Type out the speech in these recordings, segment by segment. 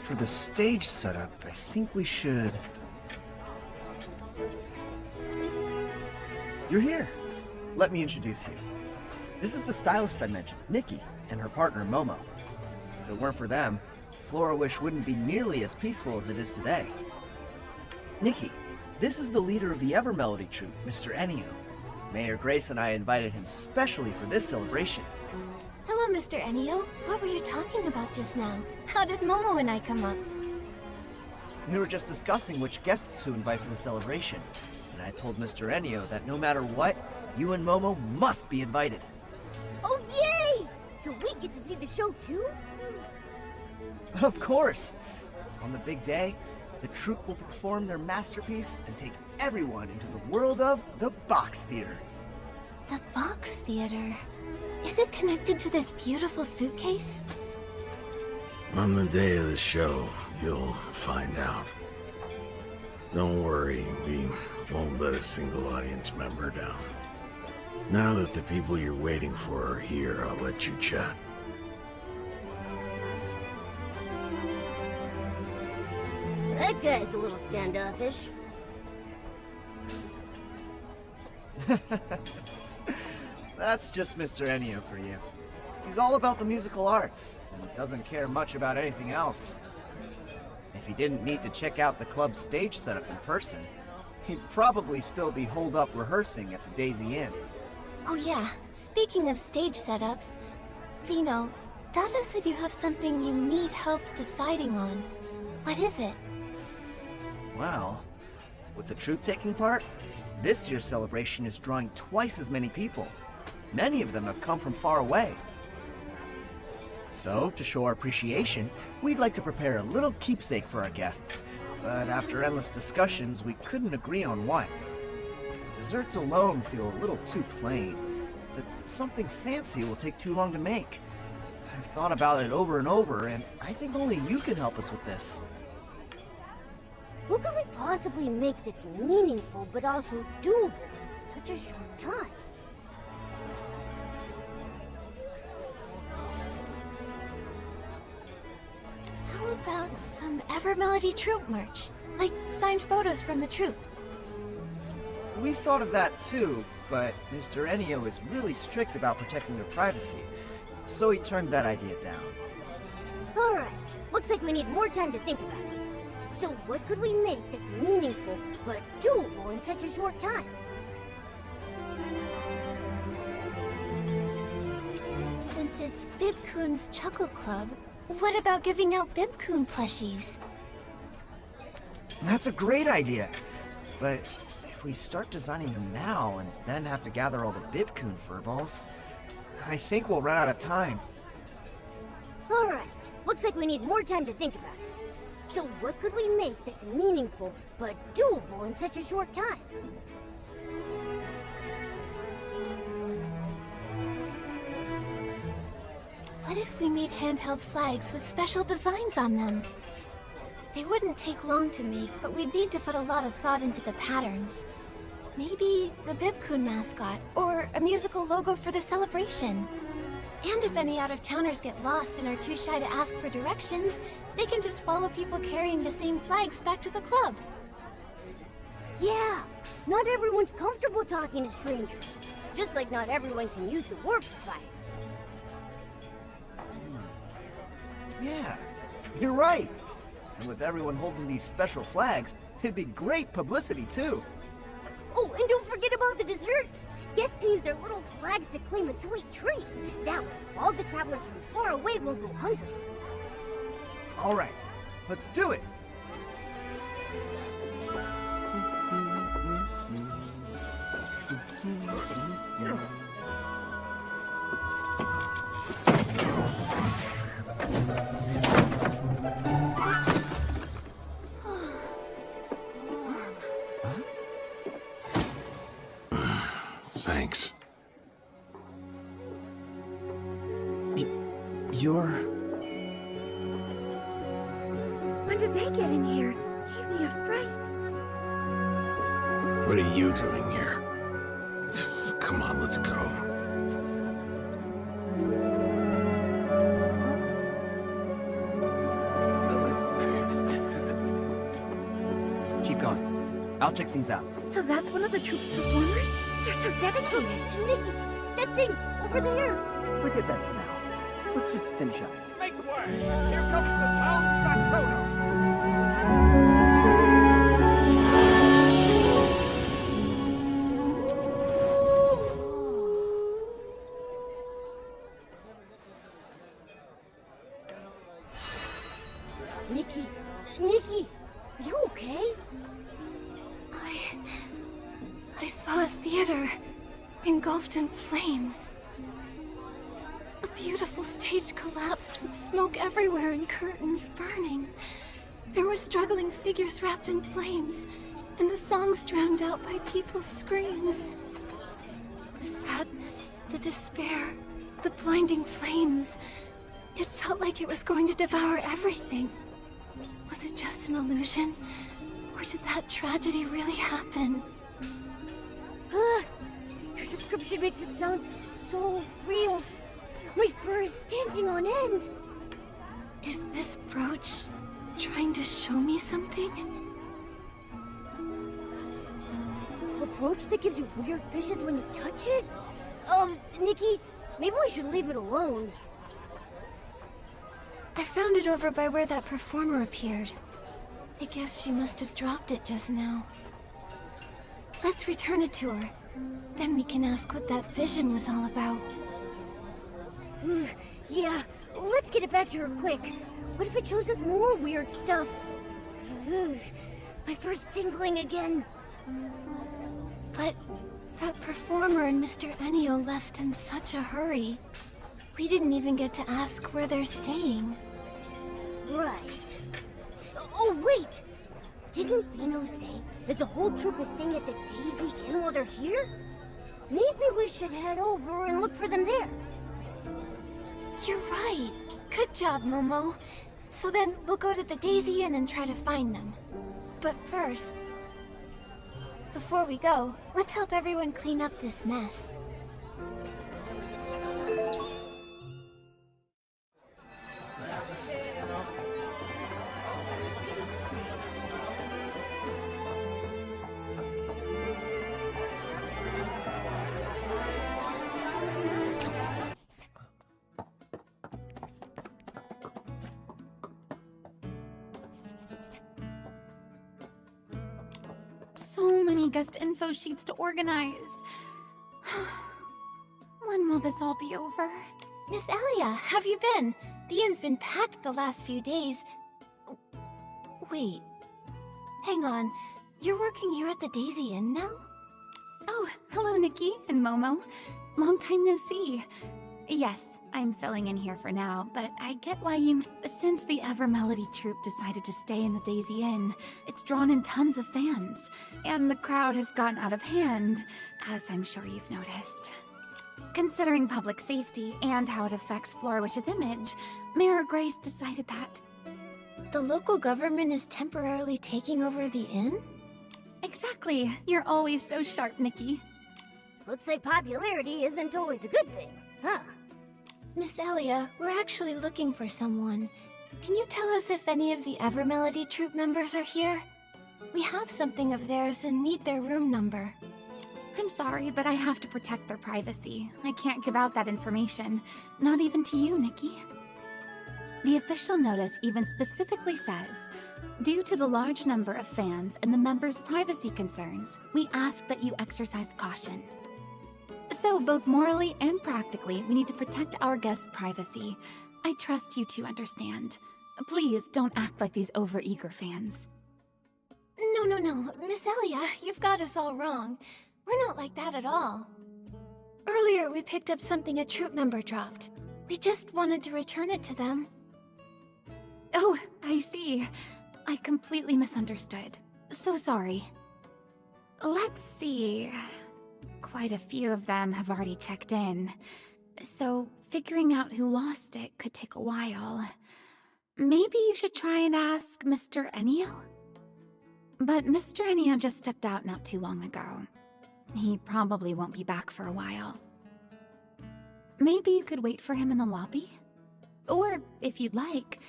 For the stage setup, I think we should... You're here. Let me introduce you. This is the stylist I mentioned, Nikki, and her partner, Momo. If it weren't for them, Flora Wish wouldn't be nearly as peaceful as it is today. Nikki, this is the leader of the Evermelody troupe, Mr. Ennio. Mayor Grace and I invited him specially for this celebration. Hello, Mr. Ennio. What were you talking about just now? How did Momo and I come up? We were just discussing which guests to invite for the celebration, and I told Mr. Ennio that no matter what, you and Momo must be invited. Oh, yay! So we get to see the show too? Of course! On the big day, the troupe will perform their masterpiece and take everyone into the world of the Box Theater. The Box Theater? Is it connected to this beautiful suitcase? On the day of the show, you'll find out. Don't worry, we won't let a single audience member down. Now that the people you're waiting for are here, I'll let you chat. That guy's a little standoffish. That's just Mr. Ennio for you. He's all about the musical arts, and doesn't care much about anything else. If he didn't need to check out the club's stage setup in person, he'd probably still be holed up rehearsing at the Daisy Inn. Oh yeah, speaking of stage setups, Vino, Dado said you have something you need help deciding on. What is it? Well, with the troupe taking part, this year's celebration is drawing twice as many people. Many of them have come from far away. So, to show our appreciation, we'd like to prepare a little keepsake for our guests. But after endless discussions, we couldn't agree on what. Desserts alone feel a little too plain, but something fancy will take too long to make. I've thought about it over and over, and I think only you can help us with this. What could we possibly make that's meaningful but also doable in such a short time? How about some Evermelody troupe merch? Like signed photos from the troupe. We thought of that too, but Mr. Ennio is really strict about protecting their privacy, so he turned that idea down. Alright, looks like we need more time to think about it. So what could we make that's meaningful but doable in such a short time? Since it's Bibcoon's Chuckle Club, what about giving out Bibcoon plushies? That's a great idea, but if we start designing them now and then have to gather all the Bibcoon furballs, I think we'll run out of time. Alright, looks like we need more time to think about it. So what could we make that's meaningful but doable in such a short time? What if we made handheld flags with special designs on them? They wouldn't take long to make, but we'd need to put a lot of thought into the patterns. Maybe the Bibcoon mascot, or a musical logo for the celebration. And if any out-of-towners get lost and are too shy to ask for directions, they can just follow people carrying the same flags back to the club. Yeah, not everyone's comfortable talking to strangers. Just like not everyone can use the warp spike. Yeah, you're right. And with everyone holding these special flags, it'd be great publicity too. Oh, and don't forget about the desserts! Guests can use their little flags to claim a sweet treat. That way, all the travelers from far away won't go hungry. All right, let's do it. Thanks. You're... When did they get in here? Gave me a fright. What are you doing here? Come on, let's go. Keep going. I'll check things out. So that's one of the troupes performers? They're so dedicated. Nikki, that thing over there. Forget that for now. Let's just finish up. Make way! Here comes the town factotum! Nikki, are you okay? I saw a theater engulfed in flames. A beautiful stage collapsed with smoke everywhere and curtains burning. There were struggling figures wrapped in flames, and the songs drowned out by people's screams. The sadness, the despair, the blinding flames. It felt like it was going to devour everything. Was it just an illusion? Or did that tragedy really happen? Your description makes it sound so real. My fur is standing on end. Is this brooch trying to show me something? A brooch that gives you weird visions when you touch it? Nikki, maybe we should leave it alone. I found it over by where that performer appeared. I guess she must have dropped it just now. Let's return it to her. Then we can ask what that vision was all about. Yeah, let's get it back to her quick. What if it shows us more weird stuff? My fur's tingling again. But that performer and Mr. Ennio left in such a hurry. We didn't even get to ask where they're staying. Right. Oh, wait! Didn't Ennio say that the whole troupe is staying at the Daisy Inn while they're here? Maybe we should head over and look for them there. You're right. Good job, Momo. So then we'll go to the Daisy Inn and try to find them. But first, before we go, let's help everyone clean up this mess. So many guest info sheets to organize. When will this all be over? Miss Elia, have you been? The inn's been packed the last few days. Wait. Hang on. You're working here at the Daisy Inn now? Oh, hello Nikki and Momo. Long time no see. Yes, I'm filling in here for now, but I get why you... Since the Evermelody troupe decided to stay in the Daisy Inn, it's drawn in tons of fans, and the crowd has gotten out of hand, as I'm sure you've noticed. Considering public safety and how it affects Flourish's image, Mayor Grace decided that. The local government is temporarily taking over the inn? Exactly. You're always so sharp, Nikki. Looks like popularity isn't always a good thing, huh? Miss Elia, we're actually looking for someone. Can you tell us if any of the Evermelody troupe members are here? We have something of theirs and need their room number. I'm sorry, but I have to protect their privacy. I can't give out that information. Not even to you, Nikki. The official notice even specifically says, due to the large number of fans and the members' privacy concerns, we ask that you exercise caution. So, both morally and practically, we need to protect our guests' privacy. I trust you to understand. Please don't act like these overeager fans. No. Miss Elia, you've got us all wrong. We're not like that at all. Earlier, we picked up something a troop member dropped. We just wanted to return it to them. Oh, I see. I completely misunderstood. So sorry. Let's see. Quite a few of them have already checked in. So figuring out who lost it could take a while. Maybe you should try and ask Mr. Ennio? But Mr. Ennio just stepped out not too long ago. He probably won't be back for a while. Maybe you could wait for him in the lobby? Or, if you'd like,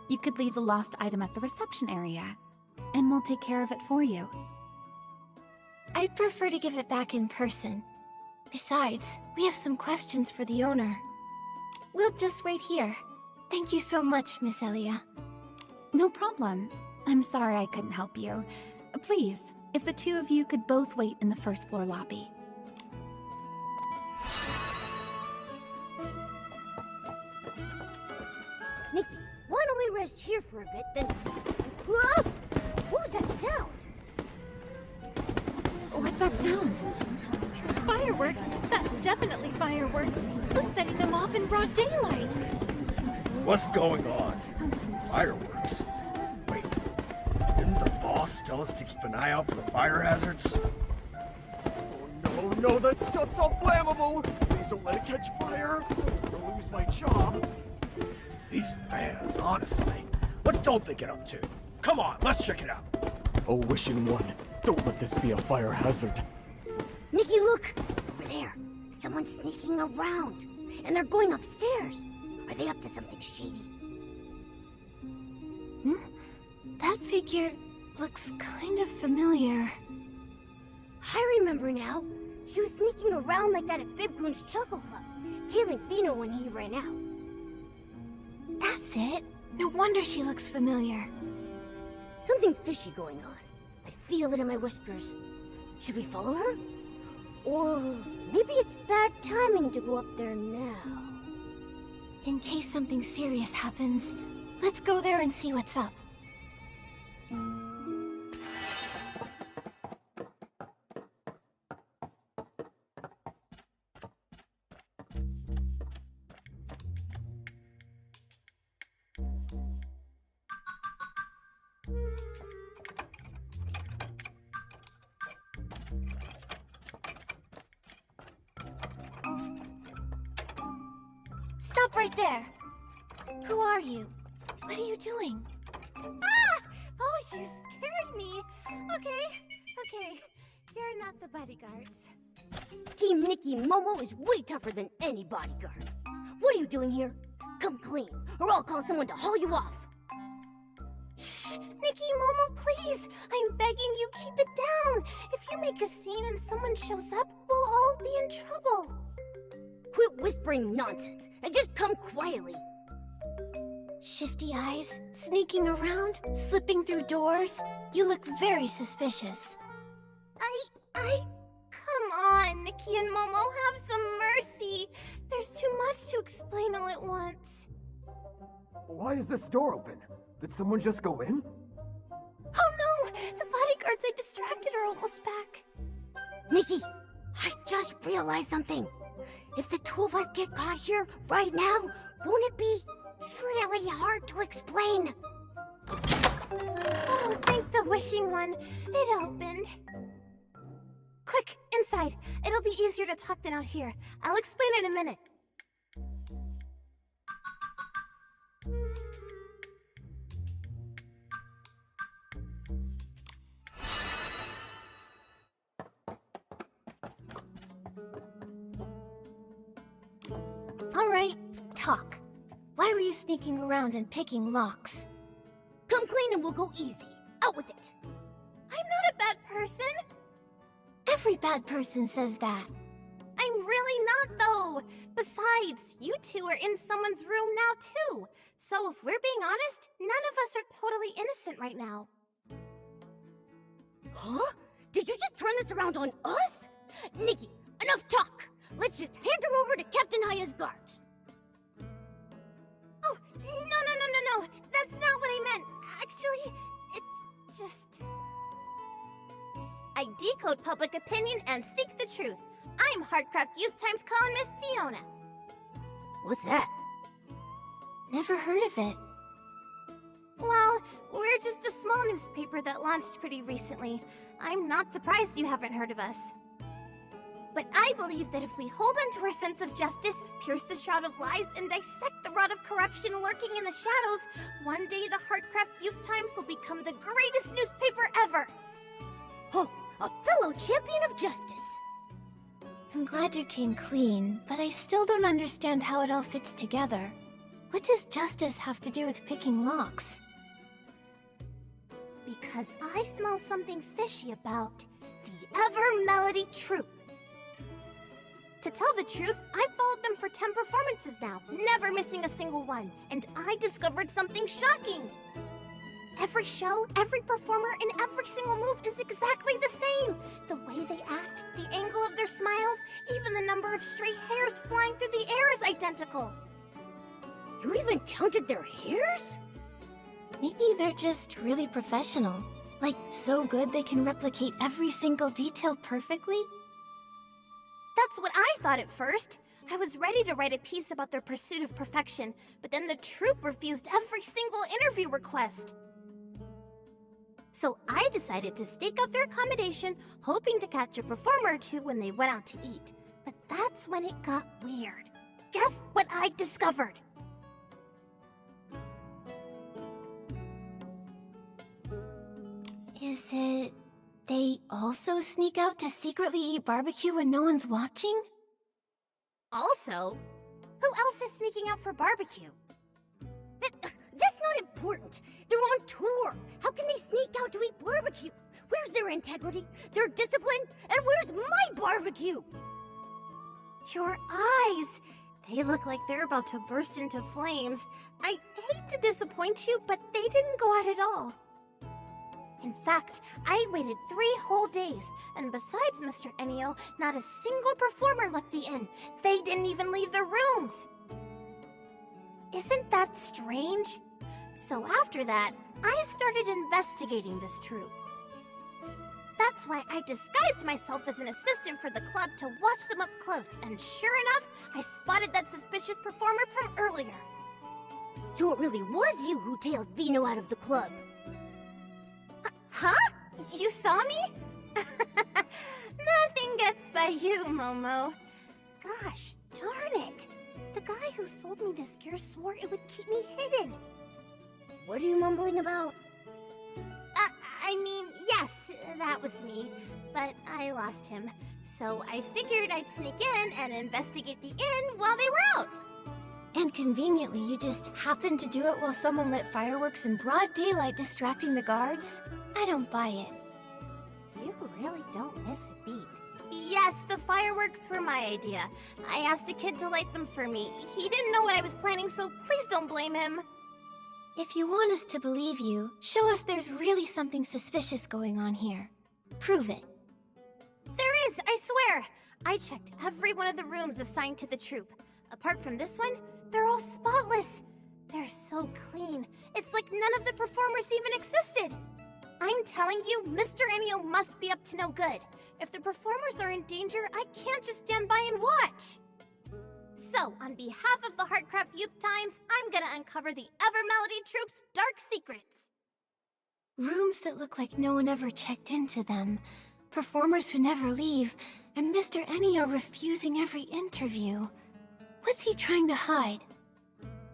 you could leave the lost item at the reception area. and we'll take care of it for you. I'd prefer to give it back in person. Besides, we have some questions for the owner. We'll just wait here. Thank you so much, Miss Elia. No problem. I'm sorry I couldn't help you. Please, if the two of you could both wait in the first floor lobby. Nikki, why don't we rest here for a bit, then... Whoa! What was that sound? What's that sound? Fireworks? That's definitely fireworks. Who's setting them off in broad daylight? What's going on? Fireworks? Wait, didn't the boss tell us to keep an eye out for the fire hazards? Oh no, that stuff's all flammable! Please don't let it catch fire! I'm gonna lose my job! These fans, honestly, what don't they get up to? Come on, let's check it out! Oh, wishing one, don't let this be a fire hazard. Nikki, look! Over there. Someone's sneaking around. And they're going upstairs. Are they up to something shady? That figure looks kind of familiar. I remember now. She was sneaking around like that at Bibcoon's Chuckle Club, tailing Fino when he ran out. That's it. No wonder she looks familiar. Something fishy going on. I feel it in my whiskers. Should we follow her? Or maybe it's bad timing to go up there now. In case something serious happens, let's go there and see what's up. Stop right there! Who are you? What are you doing? Ah! Oh, you scared me. Okay. You're not the bodyguards. Team Nikki Momo is way tougher than any bodyguard. What are you doing here? Come clean, or I'll call someone to haul you off. Shh! Nikki, Momo, please! I'm begging you, keep it down! If you make a scene and someone shows up, we'll all be in trouble. Quit whispering nonsense and just come quietly. Shifty eyes, sneaking around, slipping through doors. You look very suspicious. Come on, Nikki and Momo, have some mercy. There's too much to explain all at once. Why is this door open? Did someone just go in? Oh no! The bodyguards I distracted are almost back. Nikki, I just realized something. If the two of us get caught here right now, won't it be really hard to explain? Oh, thank the wishing one. It opened. Quick, inside. It'll be easier to talk than out here. I'll explain in a minute. All right, talk. Why were you sneaking around and picking locks? Come clean and we'll go easy. Out with it. I'm not a bad person. Every bad person says that. I'm really not, though. Besides, you two are in someone's room now, too. So if we're being honest, none of us are totally innocent right now. Huh? Did you just turn this around on us? Nikki, enough talk. Let's just hand her over to Captain Haya's guards. Oh, no. That's not what I meant. Actually, it's just... I decode public opinion and seek the truth. I'm Heartcraft Youth Times columnist Fiona. What's that? Never heard of it. Well, we're just a small newspaper that launched pretty recently. I'm not surprised you haven't heard of us. But I believe that if we hold on to our sense of justice, pierce the shroud of lies, and dissect the rot of corruption lurking in the shadows, one day the Heartcraft Youth Times will become the greatest newspaper ever! Oh, a fellow champion of justice. I'm glad you came clean, but I still don't understand how it all fits together. What does justice have to do with picking locks? Because because I smell something fishy about the Ever Melody troupe. To tell the truth, I've followed them for 10 performances now, never missing a single one, and I discovered something shocking. Every show, every performer, and every single move is exactly the same. The way they act, the angle of their smiles, even the number of stray hairs flying through the air is identical. You even counted their hairs? Maybe they're just really professional. Like, so good they can replicate every single detail perfectly? That's what I thought at first. I was ready to write a piece about their pursuit of perfection, but then the troupe refused every single interview request. So I decided to stake out their accommodation, hoping to catch a performer or two when they went out to eat. But that's when it got weird. Guess what I discovered? Is it... they also sneak out to secretly eat barbecue when no one's watching? Also, who else is sneaking out for barbecue? That's not important. They're on tour. How can they sneak out to eat barbecue? Where's their integrity, their discipline, and where's my barbecue? Your eyes! They look like they're about to burst into flames. I hate to disappoint you, but they didn't go out at all. In fact, I waited 3 whole days, and besides Mr. Ennio, not a single performer left the inn. They didn't even leave their rooms. Isn't that strange? So after that, I started investigating this troupe. That's why I disguised myself as an assistant for the club to watch them up close, and sure enough, I spotted that suspicious performer from earlier. So it really was you who tailed Vino out of the club. Huh? You saw me? Nothing gets by you, Momo. Gosh, darn it. The guy who sold me this gear swore it would keep me hidden. What are you mumbling about? I mean, yes, that was me. But I lost him. So I figured I'd sneak in and investigate the inn while they were out. And conveniently, you just happened to do it while someone lit fireworks in broad daylight distracting the guards? I don't buy it. You really don't miss a beat. Yes, the fireworks were my idea. I asked a kid to light them for me. He didn't know what I was planning, so please don't blame him. If you want us to believe you, show us there's really something suspicious going on here. Prove it. There is, I swear. I checked every one of the rooms assigned to the troupe. Apart from this one, they're all spotless. They're so clean. It's like none of the performers even existed. I'm telling you, Mr. Ennio must be up to no good. If the performers are in danger, I can't just stand by and watch. So, on behalf of the Heartcraft Youth Times, I'm gonna uncover the Ever Melody troupe's dark secrets. Rooms that look like no one ever checked into them. Performers who never leave, and Mr. Ennio refusing every interview. What's he trying to hide?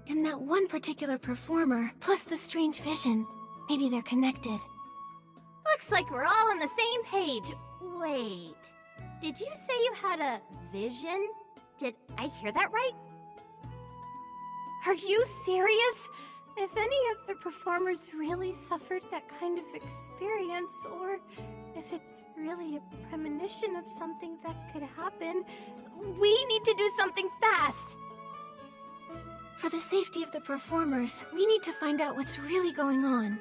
And that one particular performer, plus the strange vision. Maybe they're connected. Looks like we're all on the same page. Wait, did you say you had a vision? Did I hear that right? Are you serious? If any of the performers really suffered that kind of experience, or if it's really a premonition of something that could happen, we need to do something fast! For the safety of the performers, we need to find out what's really going on.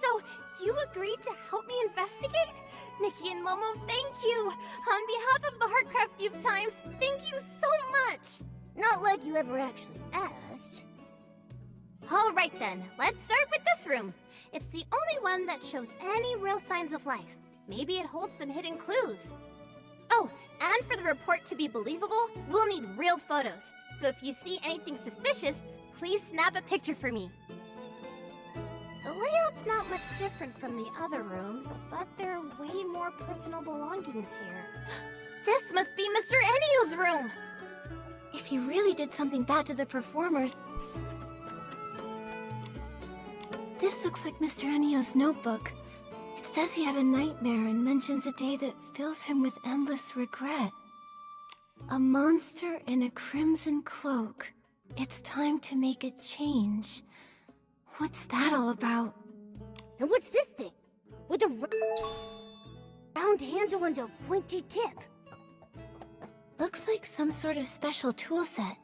So, you agreed to help me investigate? Nikki and Momo, thank you! On behalf of the Heartcraft Youth Times, thank you so much! Not like you ever actually asked. Alright then, let's start with this room. It's the only one that shows any real signs of life. Maybe it holds some hidden clues. Oh, and for the report to be believable, we'll need real photos. So if you see anything suspicious, please snap a picture for me. The layout's not much different from the other rooms, but there are way more personal belongings here. This must be Mr. Ennio's room! If he really did something bad to the performers... This looks like Mr. Ennio's notebook. It says he had a nightmare and mentions a day that fills him with endless regret. A monster in a crimson cloak. It's time to make a change. What's that all about? And what's this thing? With a round handle and a pointy tip. Looks like some sort of special tool set.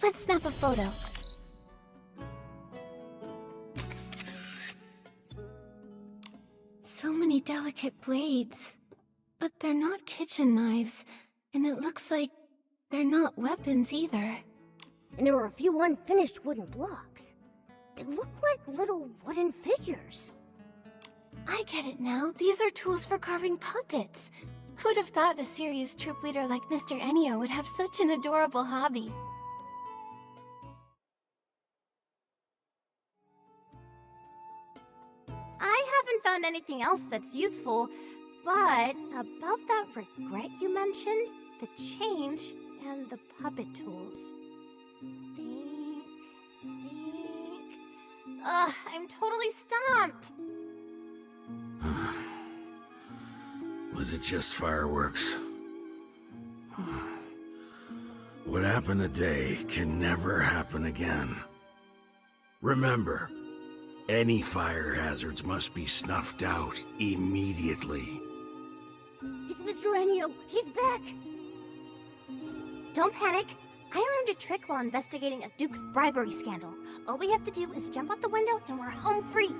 Let's snap a photo. So many delicate blades. But they're not kitchen knives, and it looks like they're not weapons either. And there are a few unfinished wooden blocks. They look like little wooden figures. I get it now. These are tools for carving puppets. Who'd have thought a serious troop leader like Mr. Ennio would have such an adorable hobby? I haven't found anything else that's useful, but about that regret you mentioned, the change, and the puppet tools. Think. Ugh, I'm totally stumped. Was it just fireworks? What happened today can never happen again. Remember, any fire hazards must be snuffed out immediately. It's Mr. Ennio. He's back. Don't panic. I learned a trick while investigating a Duke's bribery scandal. All we have to do is jump out the window and we're home free.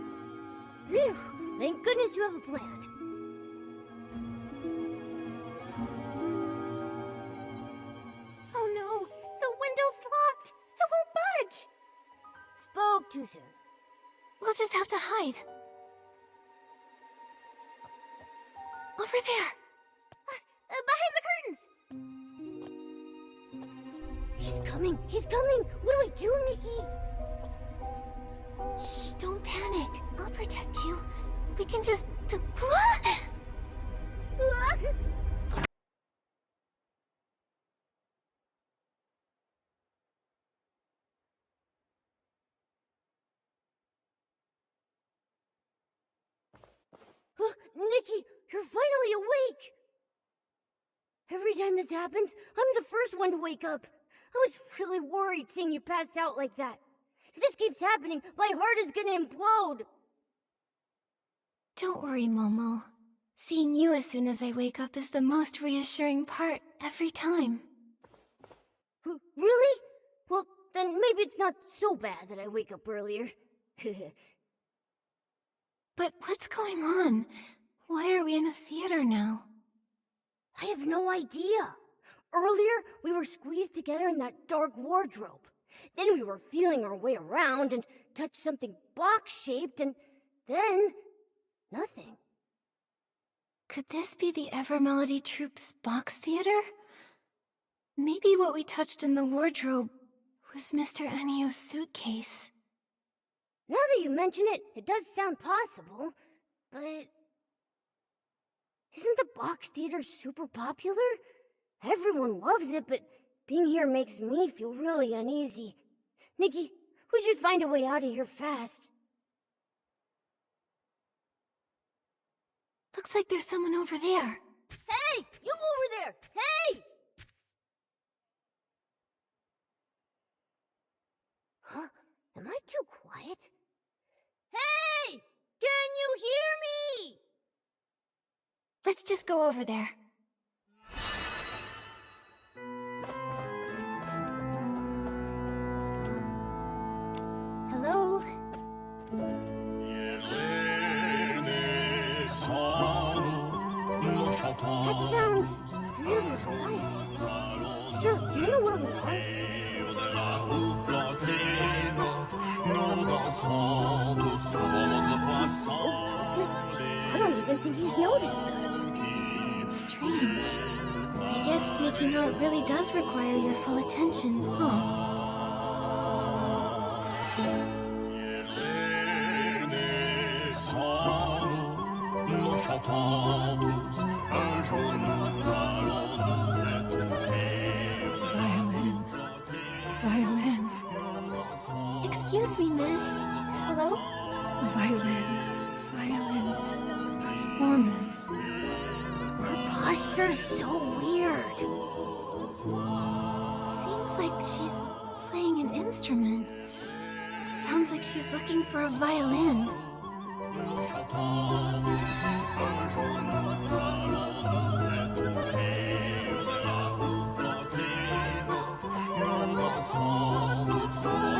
Phew. Thank goodness you have a plan. Oh no, the window's locked. It won't budge. Spoke too soon. We'll just have to hide. Over there. Behind the curtains. He's coming. He's coming. What do we do, Nikki? Shh, don't panic. I'll protect you. We can just... Nikki, you're finally awake! Every time this happens, I'm the first one to wake up. I was really worried seeing you pass out like that. If this keeps happening, my heart is gonna implode. Don't worry, Momo. Seeing you as soon as I wake up is the most reassuring part every time. Really? Well, then maybe it's not so bad that I wake up earlier. But what's going on? Why are we in a theater now? I have no idea. Earlier, we were squeezed together in that dark wardrobe. Then we were feeling our way around and touched something box-shaped, and then... nothing. Could this be the Evermelody Troupe's box theater? Maybe what we touched in the wardrobe was Mr. Ennio's suitcase. Now that you mention it, it does sound possible, but... isn't the box theater super popular? Everyone loves it, but being here makes me feel really uneasy. Nikki, we should find a way out of here fast. Looks like there's someone over there. Hey! You over there! Hey! Huh? Am I too quiet? Hey! Can you hear me? Let's just go over there. Hello? That sounds really nice. Sir, do you know where we are? I don't even think he's noticed us. Strange. I guess making out really does require your full attention, huh? Violin. Excuse me, miss. Hello? Violin. Performance. Her posture's so weird. Seems like she's playing an instrument. Sounds like she's looking for a violin. What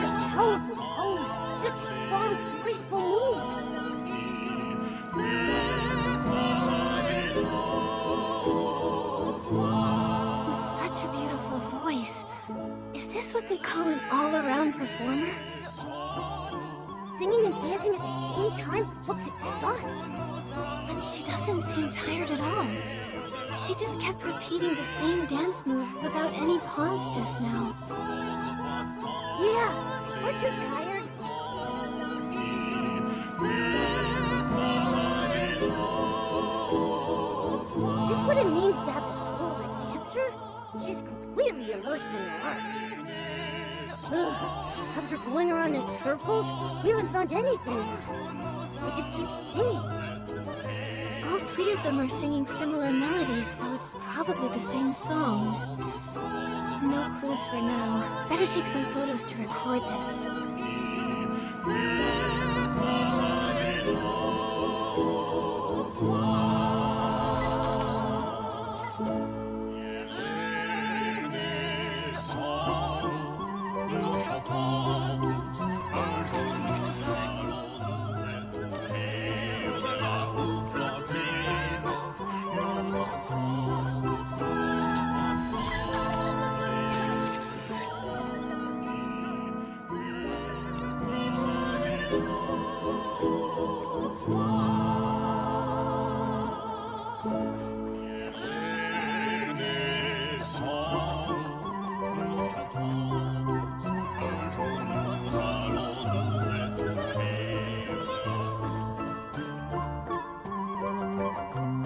a powerful pose! Such strong, graceful moves! Such a beautiful voice. Is this what they call an all-around performer? Singing and dancing at the same time looks exhausting. But she doesn't seem tired at all. She just kept repeating the same dance move without any pause just now. Yeah, aren't you tired? Is this what it means to have the soul of a dancer? She's completely immersed in her art. Ugh. After going around in circles, we haven't found anything yet. They just keep singing. All three of them are singing similar melodies, so it's probably the same song. No clues for now. Better take some photos to record this.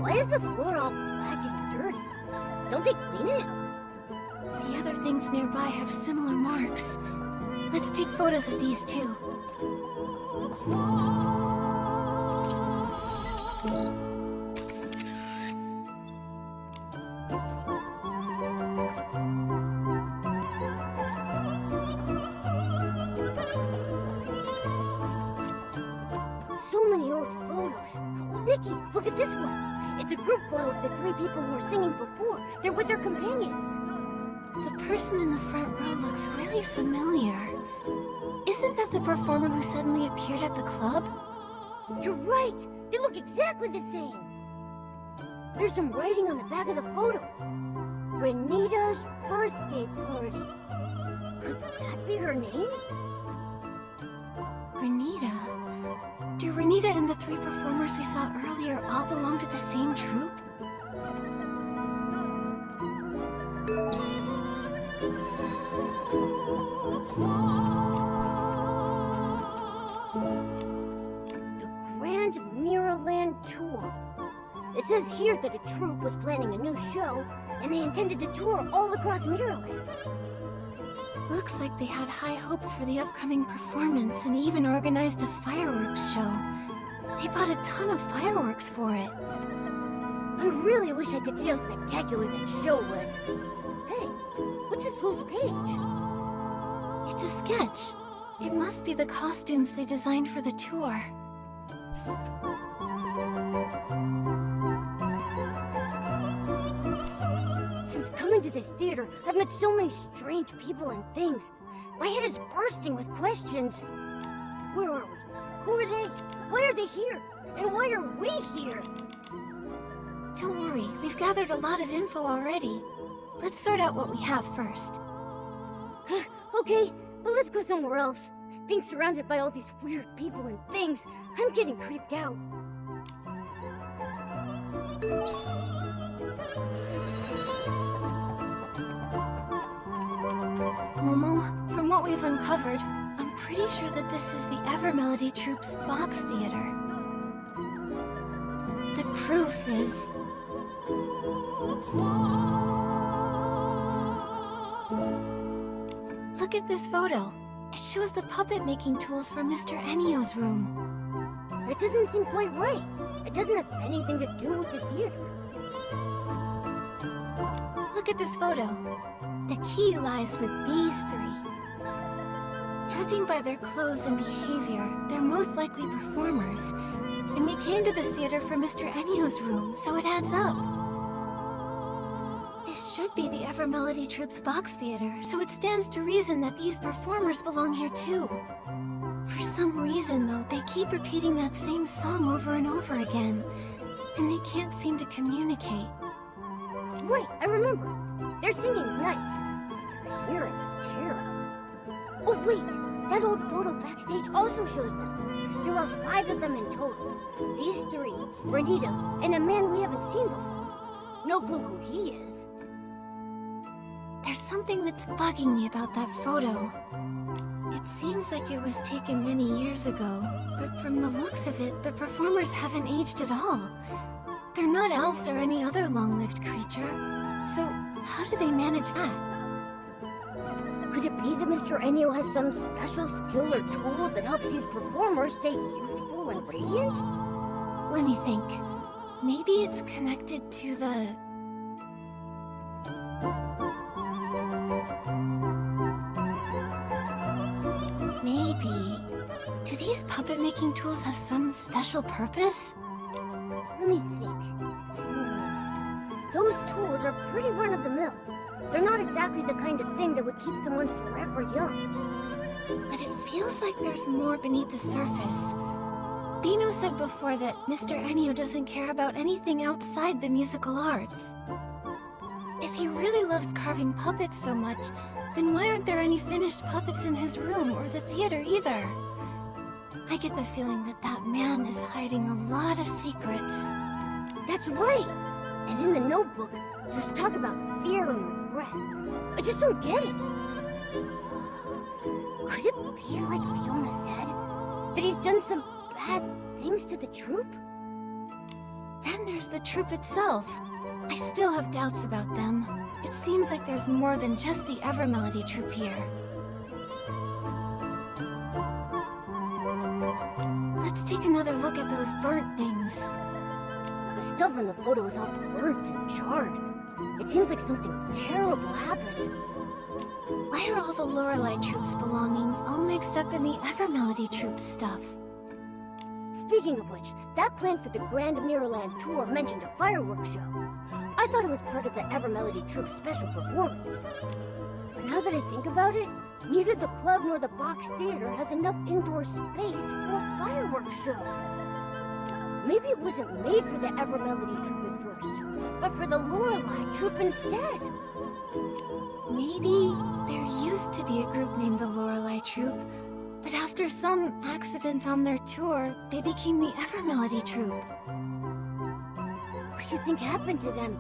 Why is the floor all black and dirty? Don't they clean it? The other things nearby have similar marks. Let's take photos of these too. So many old photos. Oh, Nikki, look at this one. It's a group photo of the three people who were singing before. They're with their companions. The person in the front row looks really familiar. Isn't that the performer who suddenly appeared at the club? You're right. They look exactly the same. There's some writing on the back of the photo. Renita's birthday party. Could that be her name? Renita? Do Renita and the three performers we saw earlier all belong to the same troupe? The Grand Mirrorland Tour. It says here that a troupe was planning a new show, and they intended to tour all across Mirrorland. Looks like they had high hopes for the upcoming performance and even organized a fireworks show. They bought a ton of fireworks for it. I really wish I could see how spectacular that show was. Hey, what's this whole page? It's a sketch. It must be the costumes they designed for the tour. Since coming to this theater, I've met so many strange people and things. My head is bursting with questions. Where are we? Who are they? Why are they here? And why are we here? Don't worry, we've gathered a lot of info already. Let's sort out what we have first. Okay, but let's go somewhere else. Being surrounded by all these weird people and things, I'm getting creeped out. Momo, from what we've uncovered, I'm pretty sure that this is the Evermelody Troupe's box theater. The proof is... Look at this photo. It shows the puppet-making tools from Mr. Ennio's room. That doesn't seem quite right. It doesn't have anything to do with the theater. Look at this photo. The key lies with these three. Judging by their clothes and behavior, they're most likely performers. And we came to this theater for Mr. Ennio's room, so it adds up. This should be the Evermelody Troupe's box theater, so it stands to reason that these performers belong here too. For some reason, though, they keep repeating that same song over and over again, and they can't seem to communicate. Right, I remember. Their singing's nice. Their hearing is terrible. Oh wait, that old photo backstage also shows them. There are 5 of them in total. These 3, Renita, and a man we haven't seen before. No clue who he is. There's something that's bugging me about that photo. It seems like it was taken many years ago, but from the looks of it, the performers haven't aged at all. They're not elves or any other long-lived creature. So, how do they manage that? Could it be that Mr. Ennio has some special skill or tool that helps these performers stay youthful and radiant? Let me think. Maybe it's connected to the... Maybe... Do these puppet-making tools have some special purpose? Let me think. Those tools are pretty run-of-the-mill. They're not exactly the kind of thing that would keep someone forever young. But it feels like there's more beneath the surface. Vino said before that Mr. Ennio doesn't care about anything outside the musical arts. If he really loves carving puppets so much, then why aren't there any finished puppets in his room or the theater either? I get the feeling that that man is hiding a lot of secrets. That's right! And in the notebook, there's talk about fear and regret. I just don't get it. Could it be like Fiona said? That he's done some bad things to the troupe? Then there's the troupe itself. I still have doubts about them. It seems like there's more than just the Evermelody troupe here. Let's take another look at those burnt things. The stuff in the photo is all burnt and charred. It seems like something terrible happened. Why are all the Lorelei troupe's belongings all mixed up in the Evermelody troupe's stuff? Speaking of which, that plan for the Grand Mirrorland tour mentioned a fireworks show. I thought it was part of the Evermelody troupe's special performance. But now that I think about it, neither the club nor the box theater has enough indoor space for a fireworks show. Maybe it wasn't made for the Evermelody troupe at first, but for the Lorelei troupe instead. Maybe there used to be a group named the Lorelei troupe, but after some accident on their tour, they became the Evermelody troupe. What do you think happened to them?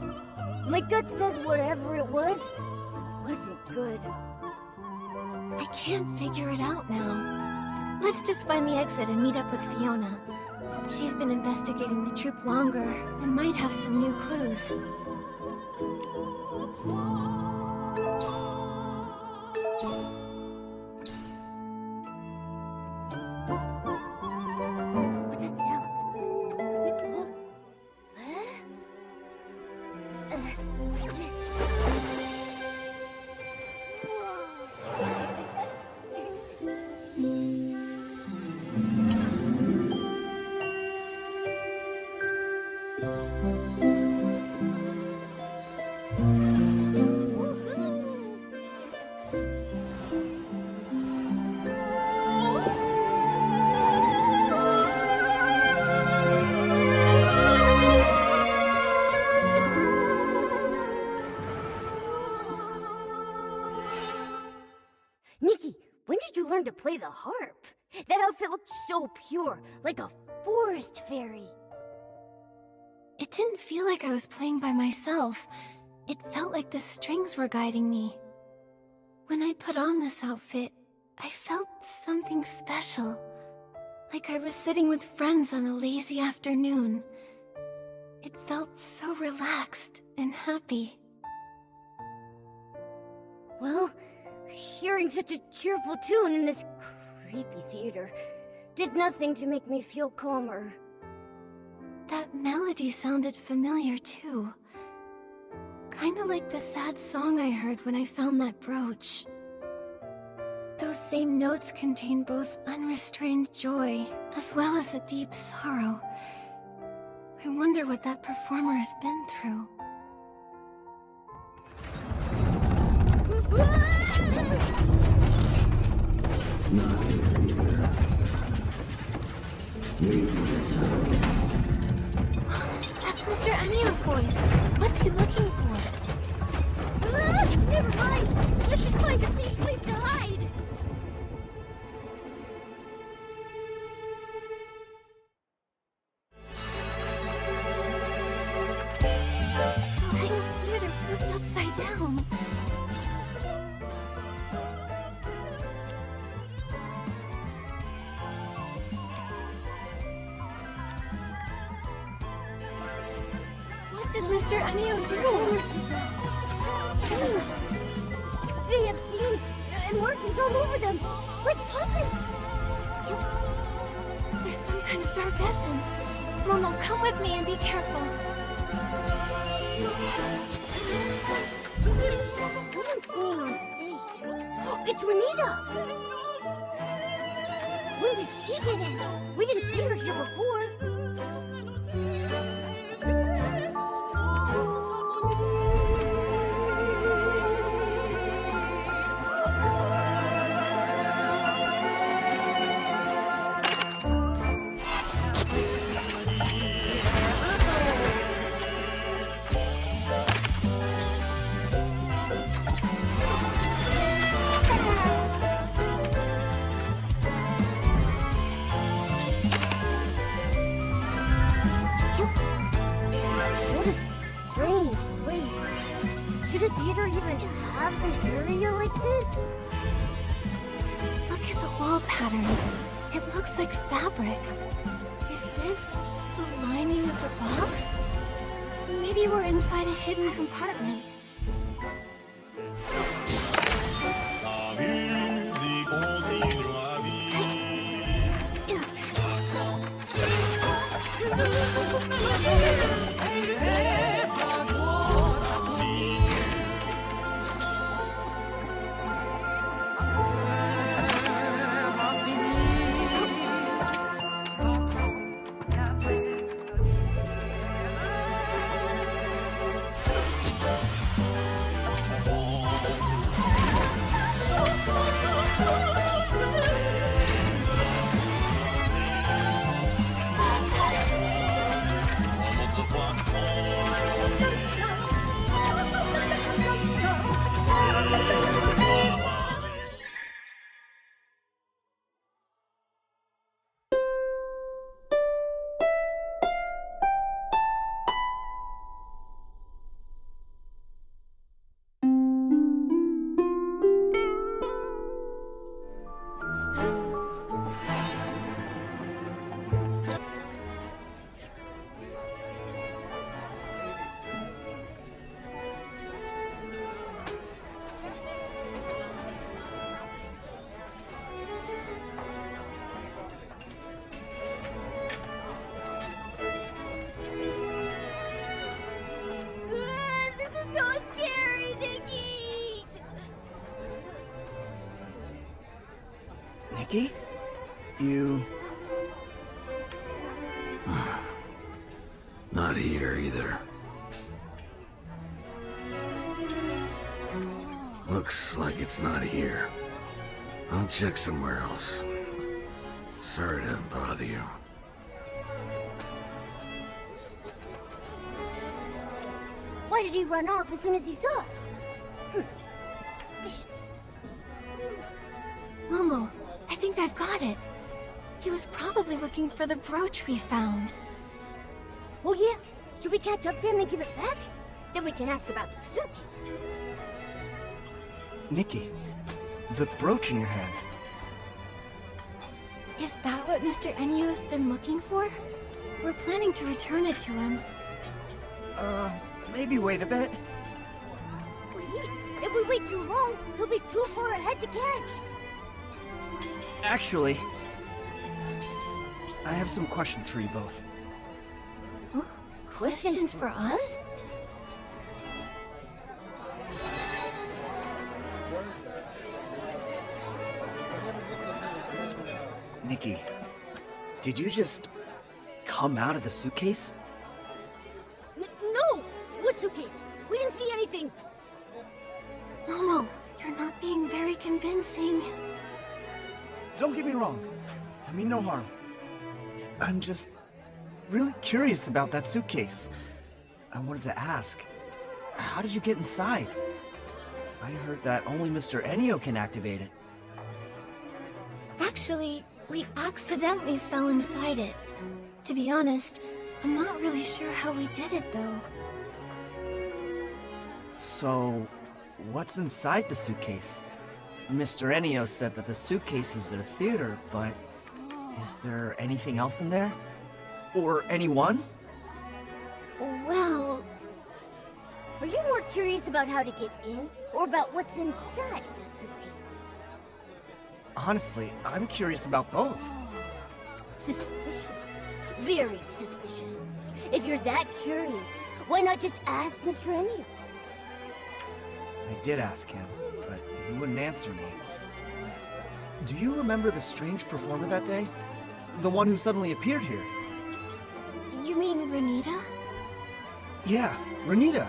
My gut says whatever it wasn't good. I can't figure it out now. Let's just find the exit and meet up with Fiona. She's been investigating the troupe longer and might have some new clues. What's that sound? Nikki, when did you learn to play the harp? That outfit looked so pure, like a forest fairy. It didn't feel like I was playing by myself. It felt like the strings were guiding me. When I put on this outfit, I felt something special. Like I was sitting with friends on a lazy afternoon. It felt so relaxed and happy. Well, hearing such a cheerful tune in this creepy theater did nothing to make me feel calmer. That melody sounded familiar too. Kinda like the sad song I heard when I found that brooch. Those same notes contain both unrestrained joy as well as a deep sorrow. I wonder what that performer has been through. That's Mr. Ennio's voice. What's he looking for? Never mind! Let's just find a safe place to hide! I fear they're flipped upside down. What did Mr. Ennio do? Changed. They have seams and markings all over them, like puppets. There's some kind of dark essence. Momo, come with me and be careful. There's a woman singing on stage. It's Renita! When did she get in? We didn't see her here before. What a strange place. Should a theater even have an area like this? Look at the wall pattern. It looks like fabric. Is this the lining of the box? Maybe we're inside a hidden compartment. This is so scary, Nikki! Nikki? You... Not here either. Looks like it's not here. I'll check somewhere else. Sorry to bother you. Why did he run off as soon as he saw us? Suspicious. Momo, I think I've got it. He was probably looking for the brooch we found. Oh yeah? Should we catch up to him and give it back? Then we can ask about the suitcase. Nikki, the brooch in your hand. Is that what Mr. Ennio has been looking for? We're planning to return it to him. Maybe wait a bit. Wait, if we wait too long, he'll be too far ahead to catch. Actually, I have some questions for you both. Huh? Questions for us? Nikki, did you just come out of the suitcase? No! What suitcase? We didn't see anything! Momo, you're not being very convincing. Don't get me wrong. I mean no harm. I'm just really curious about that suitcase. I wanted to ask, how did you get inside? I heard that only Mr. Ennio can activate it. Actually, we accidentally fell inside it. To be honest, I'm not really sure how we did it, though. So, what's inside the suitcase? Mr. Ennio said that the suitcase is their theater, but is there anything else in there? Or anyone? Well, Are you more curious about how to get in, or about what's inside the suitcase? Honestly, I'm curious about both. Suspicious. Very suspicious. If you're that curious, why not just ask Mr. Ennio? I did ask him, but he wouldn't answer me. Do you remember the strange performer that day? The one who suddenly appeared here? you mean Renita? Yeah, Renita.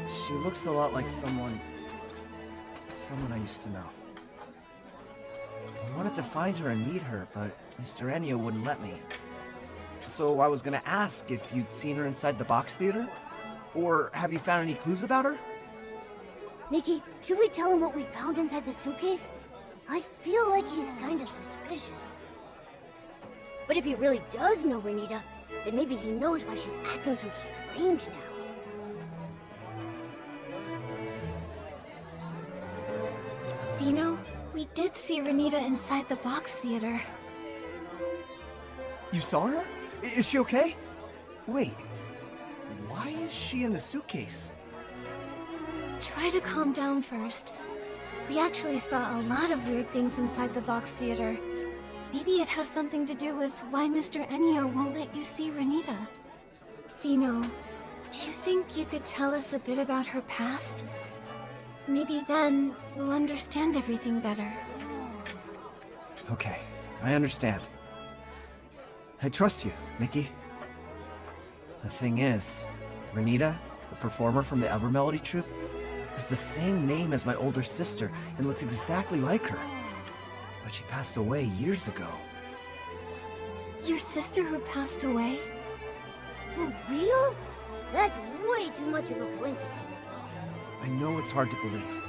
She looks a lot like someone I used to know. I wanted to find her and meet her, but Mr. Ennio wouldn't let me. So I was gonna ask if you'd seen her inside the box theater? Or have you found any clues about her? Nikki, should we tell him what we found inside the suitcase? I feel like he's kinda suspicious. But if he really does know Renita, then maybe he knows why she's acting so strange now. Vino, we did see Renita inside the box theater. You saw her? Is she okay? Wait, why is she in the suitcase? Try to calm down first. We actually saw a lot of weird things inside the box theater. Maybe it has something to do with why Mr. Ennio won't let you see Renita. Vino, do you think you could tell us a bit about her past? Maybe then we'll understand everything better. Okay, I understand. I trust you, Nikki. The thing is, Renita, the performer from the Melody troupe, has the same name as my older sister and looks exactly like her. But she passed away years ago. Your sister who passed away? For real? That's way too much of a coincidence. I know it's hard to believe,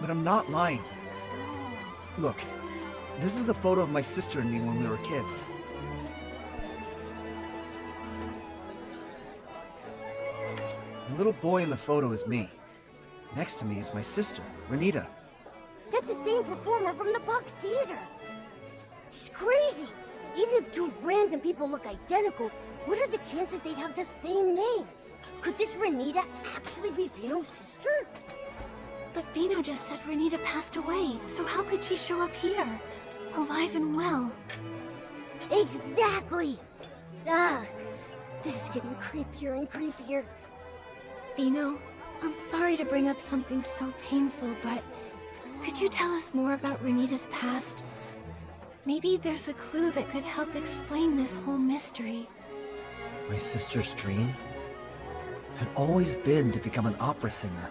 but I'm not lying. Look, this is a photo of my sister and me when we were kids. The little boy in the photo is me. Next to me is my sister, Renita. That's the same performer from the box theater. It's crazy. Even if two random people look identical, what are the chances they'd have the same name? Could this Renita actually be Vino's sister? But Vino just said Renita passed away, so how could she show up here? Alive and well. Exactly! Ah, this is getting creepier and creepier. Vino, I'm sorry to bring up something so painful, but could you tell us more about Renita's past? Maybe there's a clue that could help explain this whole mystery. My sister's dream had always been to become an opera singer.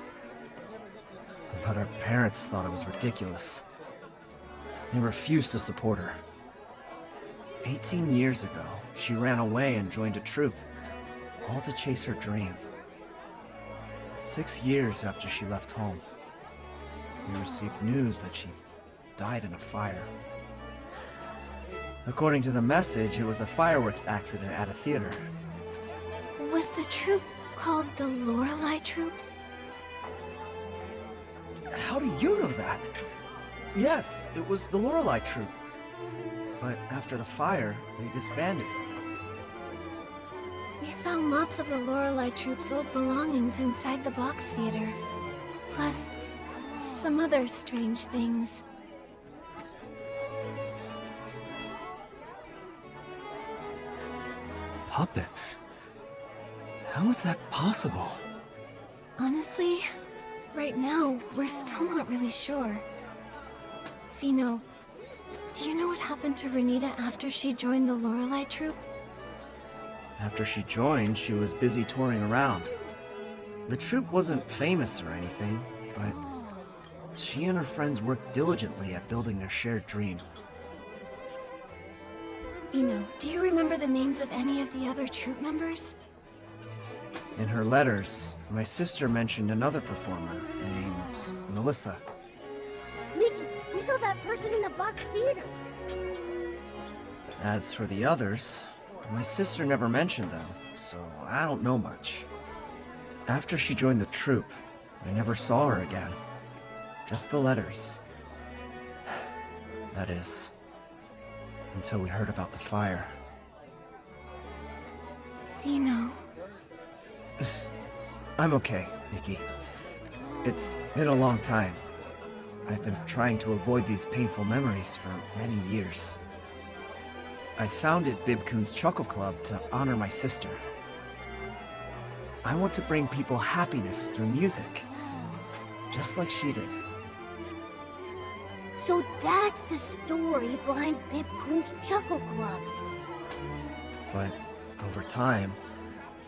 But our parents thought it was ridiculous. They refused to support her. 18 years ago, she ran away and joined a troupe, all to chase her dream. 6 years after she left home, we received news that she died in a fire. According to the message, it was a fireworks accident at a theater. Was the troupe called the Lorelei troupe? How do you know that? Yes, it was the Lorelei troupe. But after the fire, they disbanded. We found lots of the Lorelei troupe's old belongings inside the box theater. Plus, some other strange things. Puppets? How is that possible? Honestly, right now, we're still not really sure. Vino, Do you know what happened to Renita after she joined the Lorelei troupe? After she joined, she was busy touring around. The troupe wasn't famous or anything, but she and her friends worked diligently at building their shared dream. Vino, do you remember the names of any of the other troupe members? In her letters, my sister mentioned another performer named Melissa. Nikki, we saw that person in the box theater. As for the others, my sister never mentioned them, so I don't know much. After she joined the troupe, I never saw her again. Just the letters. That is, until we heard about the fire. Vino. I'm okay, Nikki. It's been a long time. I've been trying to avoid these painful memories for many years. I founded Bibcoon's Chuckle Club to honor my sister. I want to bring people happiness through music, just like she did. So that's the story behind Bibcoon's Chuckle Club. But over time,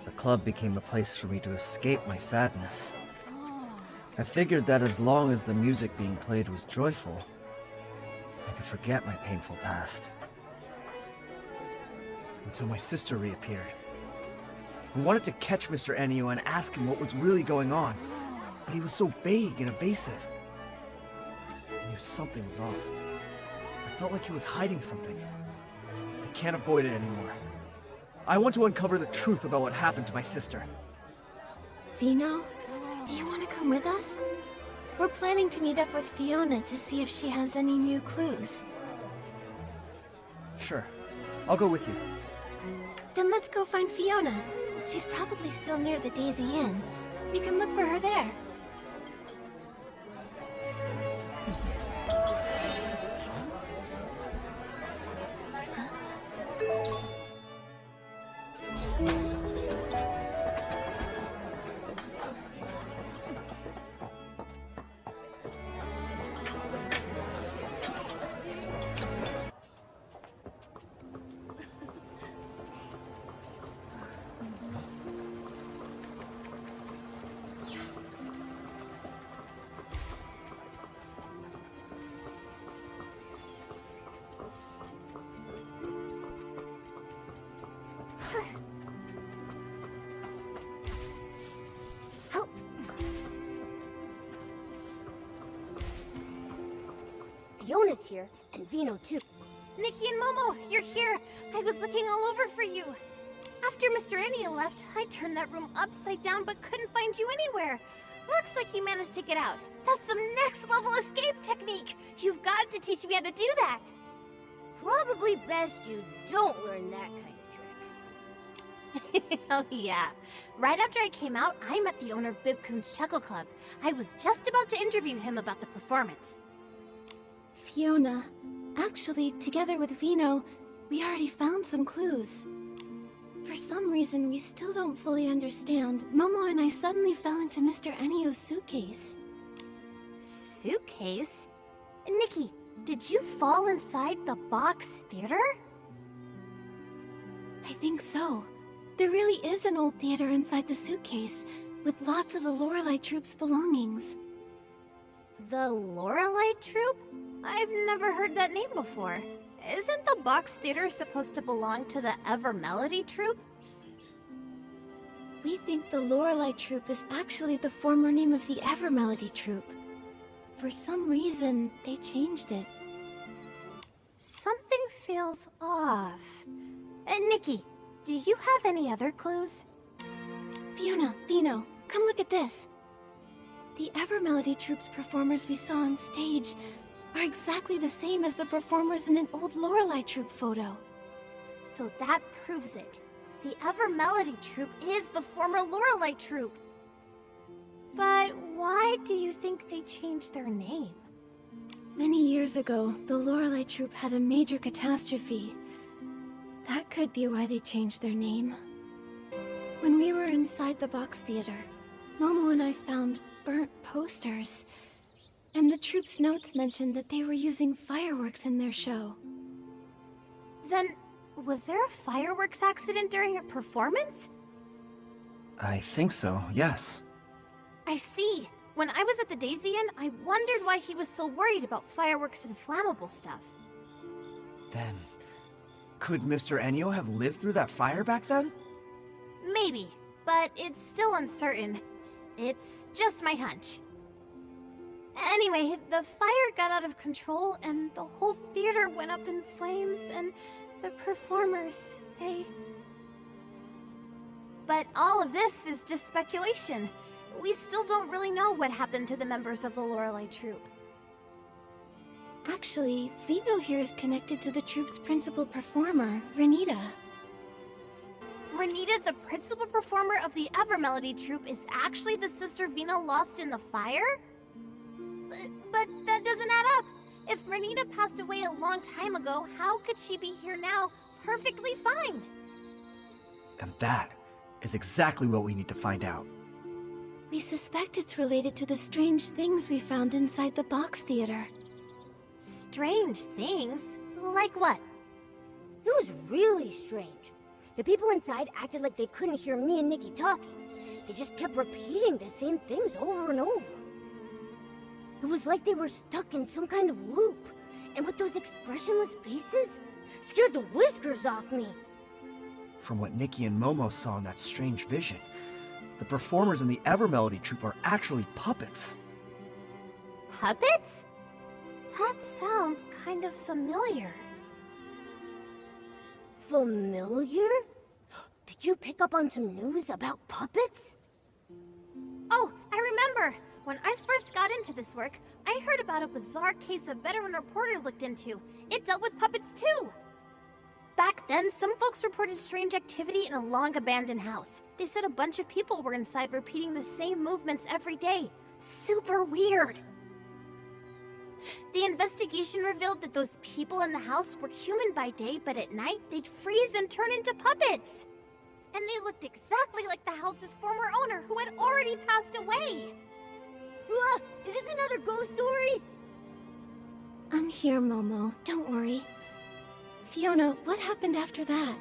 the club became a place for me to escape my sadness. I figured that as long as the music being played was joyful, I could forget my painful past. Until my sister reappeared. I wanted to catch Mr. Ennio and ask him what was really going on, but he was so vague and evasive. I knew something was off. I felt like he was hiding something. I can't avoid it anymore. I want to uncover the truth about what happened to my sister. Vino, do you want to come with us? We're planning to meet up with Fiona to see if she has any new clues. Sure, I'll go with you. Then let's go find Fiona. She's probably still near the Daisy Inn. We can look for her there. Fiona's here, and Vino too. Nikki and Momo, you're here. I was looking all over for you. After Mr. Ennio left, I turned that room upside down but couldn't find you anywhere. Looks like you managed to get out. That's some next level escape technique. You've got to teach me how to do that. Probably best you don't learn that kind of trick. Oh yeah. Right after I came out, I met the owner of Bibcoon's Chuckle Club. I was just about to interview him about the performance. Fiona, actually, together with Vino, we already found some clues. For some reason we still don't fully understand, Momo and I suddenly fell into Mr. Ennio's suitcase. Suitcase? Nikki, did you fall inside the box theater? I think so. There really is an old theater inside the suitcase, with lots of the Lorelei troupe's belongings. The Lorelei troupe? I've never heard that name before. Isn't the box theater supposed to belong to the Ever Melody troupe? We think the Lorelei troupe is actually the former name of the Ever Melody troupe. For some reason, they changed it. Something feels off. Nikki, do you have any other clues? Fiona, Vino, come look at this. The Ever Melody troupe's performers we saw on stage are exactly the same as the performers in an old Lorelei troupe photo. So that proves it. The Ever Melody troupe is the former Lorelei troupe. But why do you think they changed their name? Many years ago, the Lorelei troupe had a major catastrophe. That could be why they changed their name. When we were inside the box theater, Momo and I found burnt posters. And the troupe's notes mentioned that they were using fireworks in their show. Then, was there a fireworks accident during a performance? I think so, yes. I see. When I was at the Daisy Inn, I wondered why he was so worried about fireworks and flammable stuff. Then, could Mr. Ennio have lived through that fire back then? Maybe, but it's still uncertain. It's just my hunch. Anyway, the fire got out of control and the whole theater went up in flames and the performers, they... But all of this is just speculation. We still don't really know what happened to the members of the Lorelei troupe. Actually, Vino here is connected to the troupe's principal performer, Renita. Renita, the principal performer of the Evermelody troupe, is actually the sister Vino lost in the fire? But that doesn't add up. If Renita passed away a long time ago, how could she be here now, perfectly fine? And that is exactly what we need to find out. We suspect it's related to the strange things we found inside the box theater. Strange things? Like what? It was really strange. The people inside acted like they couldn't hear me and Nikki talking. They just kept repeating the same things over and over. It was like they were stuck in some kind of loop. And with those expressionless faces, scared the whiskers off me. From what Nikki and Momo saw in that strange vision, the performers in the Evermelody troupe are actually puppets. Puppets? That sounds kind of familiar. Familiar? Did you pick up on some news about puppets? Oh, I remember! When I first got into this work, I heard about a bizarre case a veteran reporter looked into. It dealt with puppets too! Back then, some folks reported strange activity in a long-abandoned house. They said a bunch of people were inside repeating the same movements every day. Super weird! The investigation revealed that those people in the house were human by day, but at night, they'd freeze and turn into puppets! And they looked exactly like the house's former owner, who had already passed away! Is this another ghost story? I'm here, Momo. Don't worry. Fiona, what happened after that?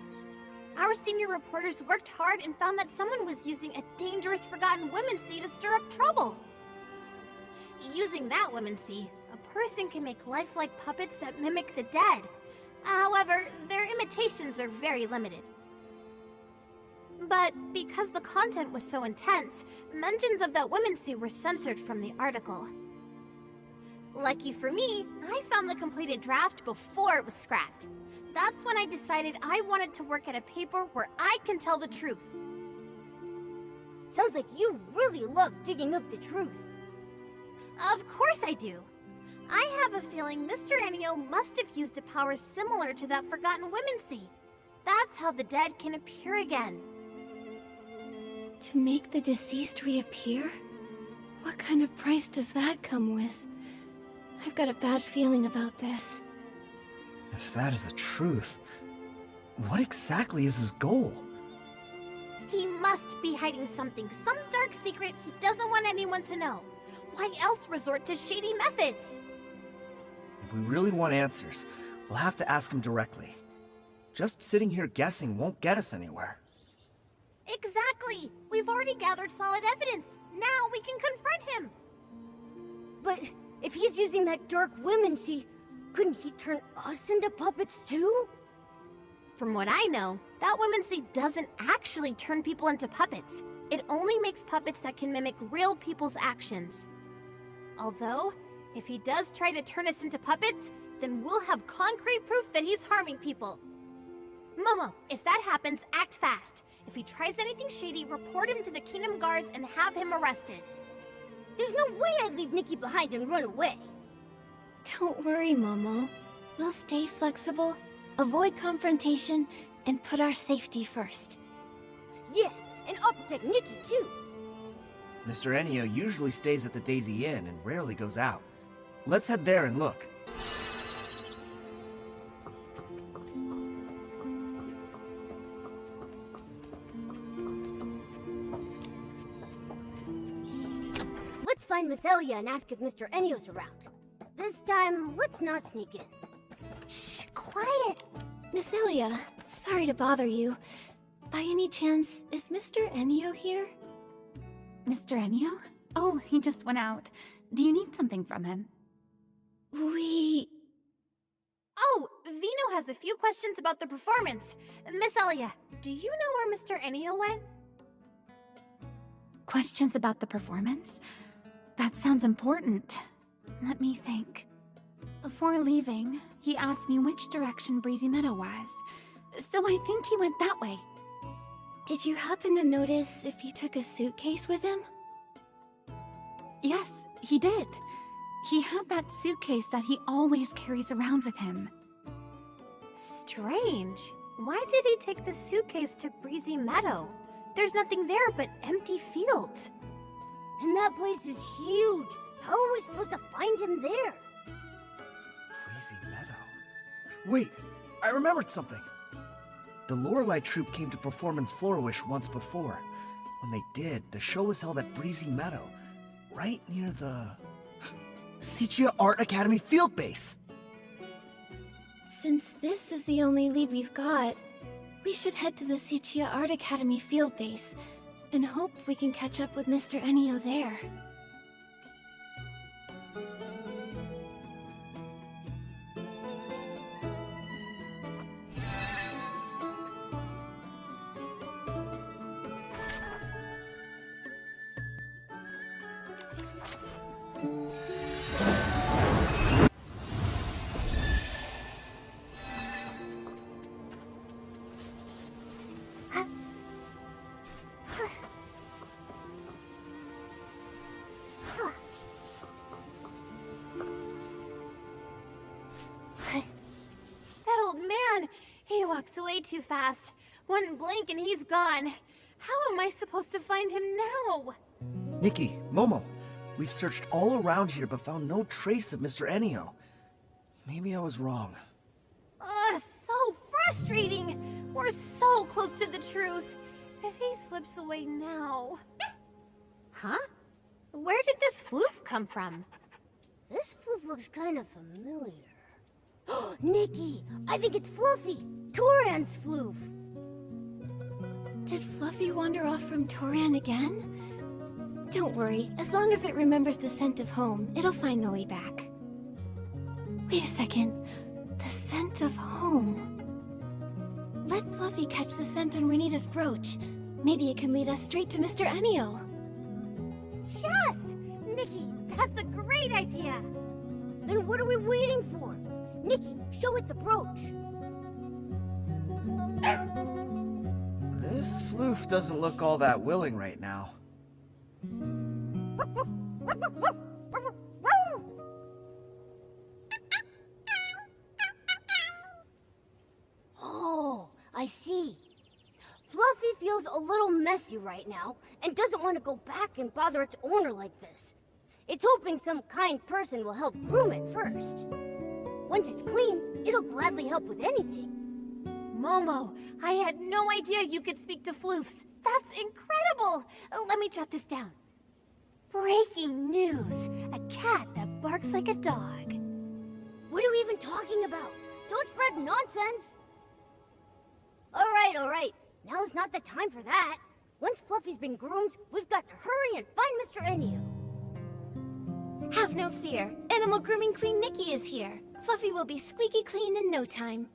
Our senior reporters worked hard and found that someone was using a dangerous forgotten whimancy to stir up trouble. Using that whimancy, a person can make lifelike puppets that mimic the dead. However, their imitations are very limited. But because the content was so intense, mentions of that whimancy were censored from the article. Lucky for me, I found the completed draft before it was scrapped. That's when I decided I wanted to work at a paper where I can tell the truth. Sounds like you really love digging up the truth. Of course I do. I have a feeling Mr. Ennio must have used a power similar to that forgotten whimancy. That's how the dead can appear again. To make the deceased reappear? What kind of price does that come with? I've got a bad feeling about this. If that is the truth, what exactly is his goal? He must be hiding something, some dark secret he doesn't want anyone to know. Why else resort to shady methods? If we really want answers, we'll have to ask him directly. Just sitting here guessing won't get us anywhere. Exactly! We've already gathered solid evidence. Now we can confront him! But if he's using that dark whimancy, couldn't he turn us into puppets too? From what I know, that whimancy doesn't actually turn people into puppets. It only makes puppets that can mimic real people's actions. Although, if he does try to turn us into puppets, then we'll have concrete proof that he's harming people. Momo, if that happens, act fast. If he tries anything shady, report him to the Kingdom Guards and have him arrested. There's no way I'd leave Nikki behind and run away. Don't worry, Momo. We'll stay flexible, avoid confrontation, and put our safety first. Yeah, and I'll protect Nikki too. Mr. Ennio usually stays at the Daisy Inn and rarely goes out. Let's head there and look. let's find Miss Elia and ask if Mr. Ennio's around. This time, let's not sneak in. Shh, quiet. Miss Elia, sorry to bother you. By any chance, is Mr. Ennio here? Mr. Ennio? Oh, he just went out. Do you need something from him? Oh, Vino has a few questions about the performance. Miss Elia, do you know where Mr. Ennio went? Questions about the performance? That sounds important. Let me think. Before leaving, he asked me which direction Breezy Meadow was. So I think he went that way. Did you happen to notice if he took a suitcase with him? Yes, he did. He had that suitcase that he always carries around with him. Strange. Why did he take the suitcase to Breezy Meadow? There's nothing there but empty fields. And that place is huge. How are we supposed to find him there? Breezy Meadow. Wait, I remembered something. The Lorelei troupe came to perform in Flourish once before. When they did, the show was held at Breezy Meadow, right near the Sichia Art Academy field base. Since this is the only lead we've got, we should head to the Sichia Art Academy field base and hope we can catch up with Mr. Ennio there. That old man, he walks away too fast. One blink and he's gone. How am I supposed to find him now? Nikki, Momo, we've searched all around here but found no trace of Mr. Ennio. Maybe I was wrong. Ugh, so frustrating. We're so close to the truth. If he slips away now... Huh? Where did this floof come from? This floof looks kind of familiar. Nikki, I think it's Fluffy, Toran's floof. Did Fluffy wander off from Toran again? Don't worry, as long as it remembers the scent of home, it'll find the way back. Wait a second. The scent of home. Let Fluffy catch the scent on Renita's brooch. Maybe it can lead us straight to Mr. Ennio. Yes! Nikki, that's a great idea! Then what are we waiting for? Nikki, show it the brooch. This floof doesn't look all that willing right now. Oh, I see. Fluffy feels a little messy right now and doesn't want to go back and bother its owner like this. It's hoping some kind person will help groom it first. Once it's clean, it'll gladly help with anything. Momo, I had no idea you could speak to floofs. That's incredible! Let me jot this down. Breaking news. A cat that barks like a dog. What are we even talking about? Don't spread nonsense! All right. Now's not the time for that. Once Fluffy's been groomed, we've got to hurry and find Mr. Ennio. Have no fear. Animal Grooming Queen Nikki is here. Fluffy will be squeaky clean in no time.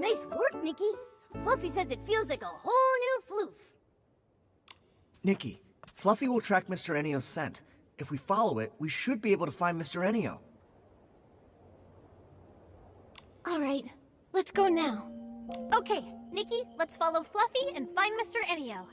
Nice work, Nikki. Fluffy says it feels like a whole new floof. Nikki, Fluffy will track Mr. Ennio's scent. If we follow it, we should be able to find Mr. Ennio. All right, let's go now. Okay, Nikki, let's follow Fluffy and find Mr. Ennio.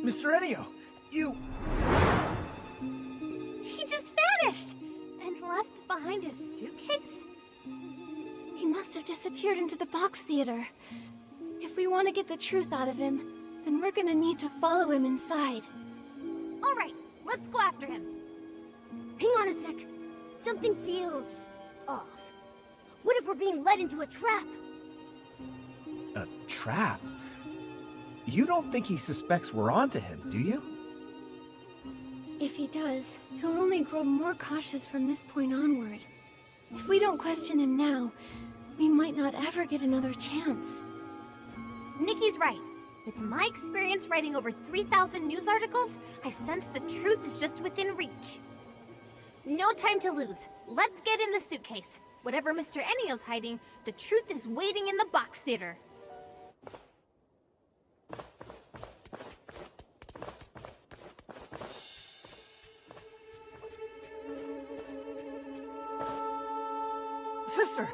Mr. Ennio, you... He just vanished! And left behind his suitcase? He must have disappeared into the box theater. If we want to get the truth out of him, then we're gonna need to follow him inside. Alright, let's go after him. Hang on a sec. Something feels off. What if we're being led into a trap? A trap? You don't think he suspects we're onto him, do you? If he does, he'll only grow more cautious from this point onward. If we don't question him now, we might not ever get another chance. Nikki's right. With my experience writing over 3,000 news articles, I sense the truth is just within reach. No time to lose. Let's get in the suitcase. Whatever Mr. Ennio's hiding, the truth is waiting in the box theater. Sister!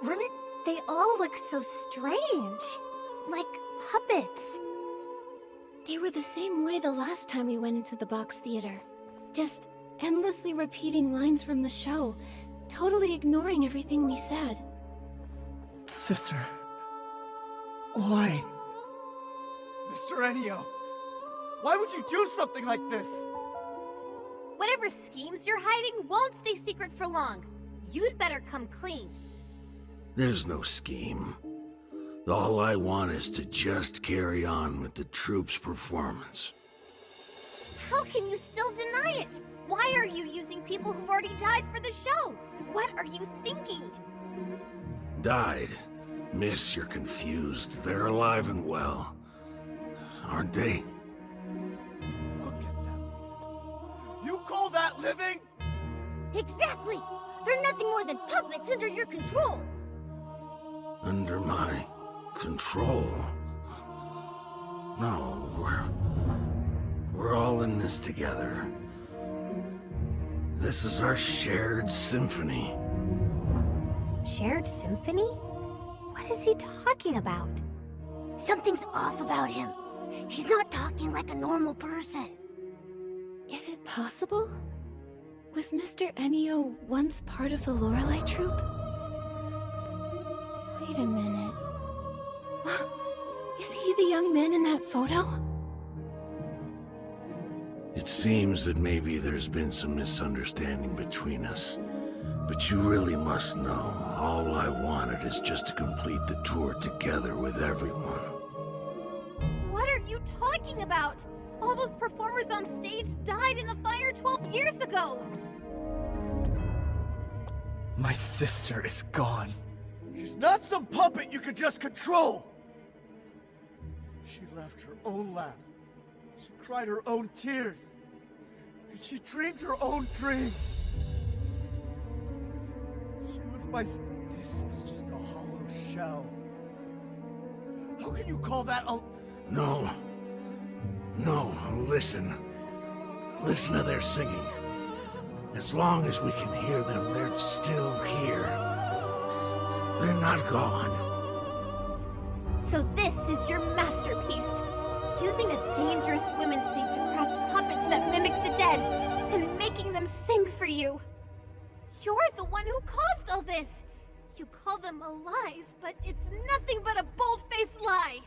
Remy... They all look so strange. Like puppets. They were the same way the last time we went into the box theater. Just endlessly repeating lines from the show, totally ignoring everything we said. Sister... why? Mr. Ennio, why would you do something like this? Whatever schemes you're hiding won't stay secret for long. You'd better come clean. There's no scheme. All I want is to just carry on with the troupe's performance. How can you still deny it? Why are you using people who've already died for the show? What are you thinking? Died? Miss, you're confused. They're alive and well. Aren't they? Look at them. You call that living? Exactly! They're nothing more than puppets under your control! Under my control? No, we're all in this together. This is our shared symphony. Shared symphony? What is he talking about? Something's off about him. He's not talking like a normal person. Is it possible? Was Mr. Ennio once part of the Lorelei troupe? Wait a minute. Is he the young man in that photo? It seems that maybe there's been some misunderstanding between us. But you really must know, all I wanted is just to complete the tour together with everyone. What are you talking about? All those performers on stage died in the fire 12 years ago! My sister is gone. She's not some puppet you could just control! She laughed her own laugh. She cried her own tears. And she dreamed her own dreams. She was my... This is just a hollow shell. How can you call that a... No. No, listen. Listen to their singing. As long as we can hear them, they're still here. They're not gone. So this is your masterpiece. Using a dangerous whimancy to craft puppets that mimic the dead, and making them sing for you. You're the one who caused all this. You call them alive, but it's nothing but a bold-faced lie.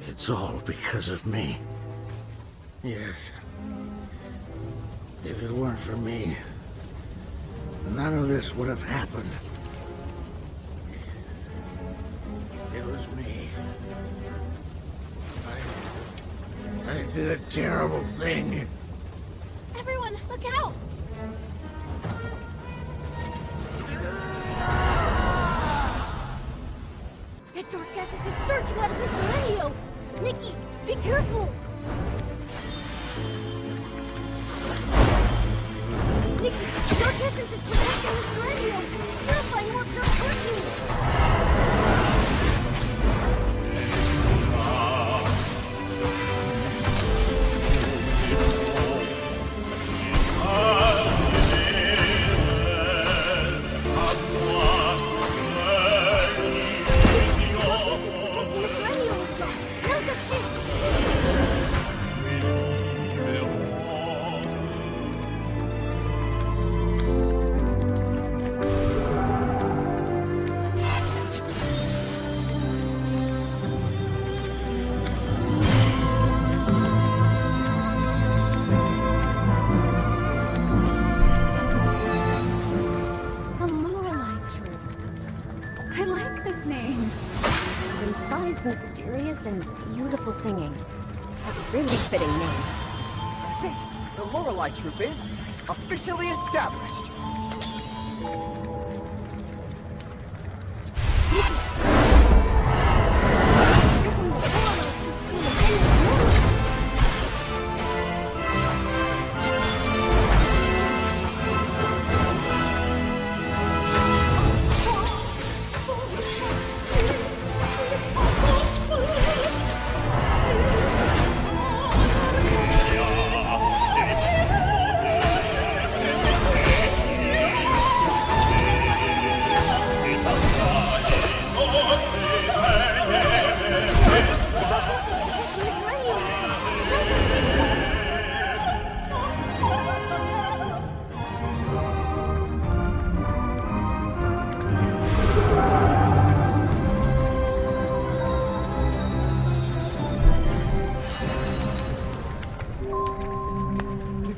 It's all because of me. Yes. If it weren't for me, none of this would have happened. It was me. I did a terrible thing. Everyone, look out! That dark essence is surging out of Mr. Ennio! Nikki, be careful! Nikki, dark essence is protecting Mr. Ennio! Purify more pure fortune! Mysterious and beautiful singing. That's a really fitting name. That's it! The Lorelei troupe is officially established!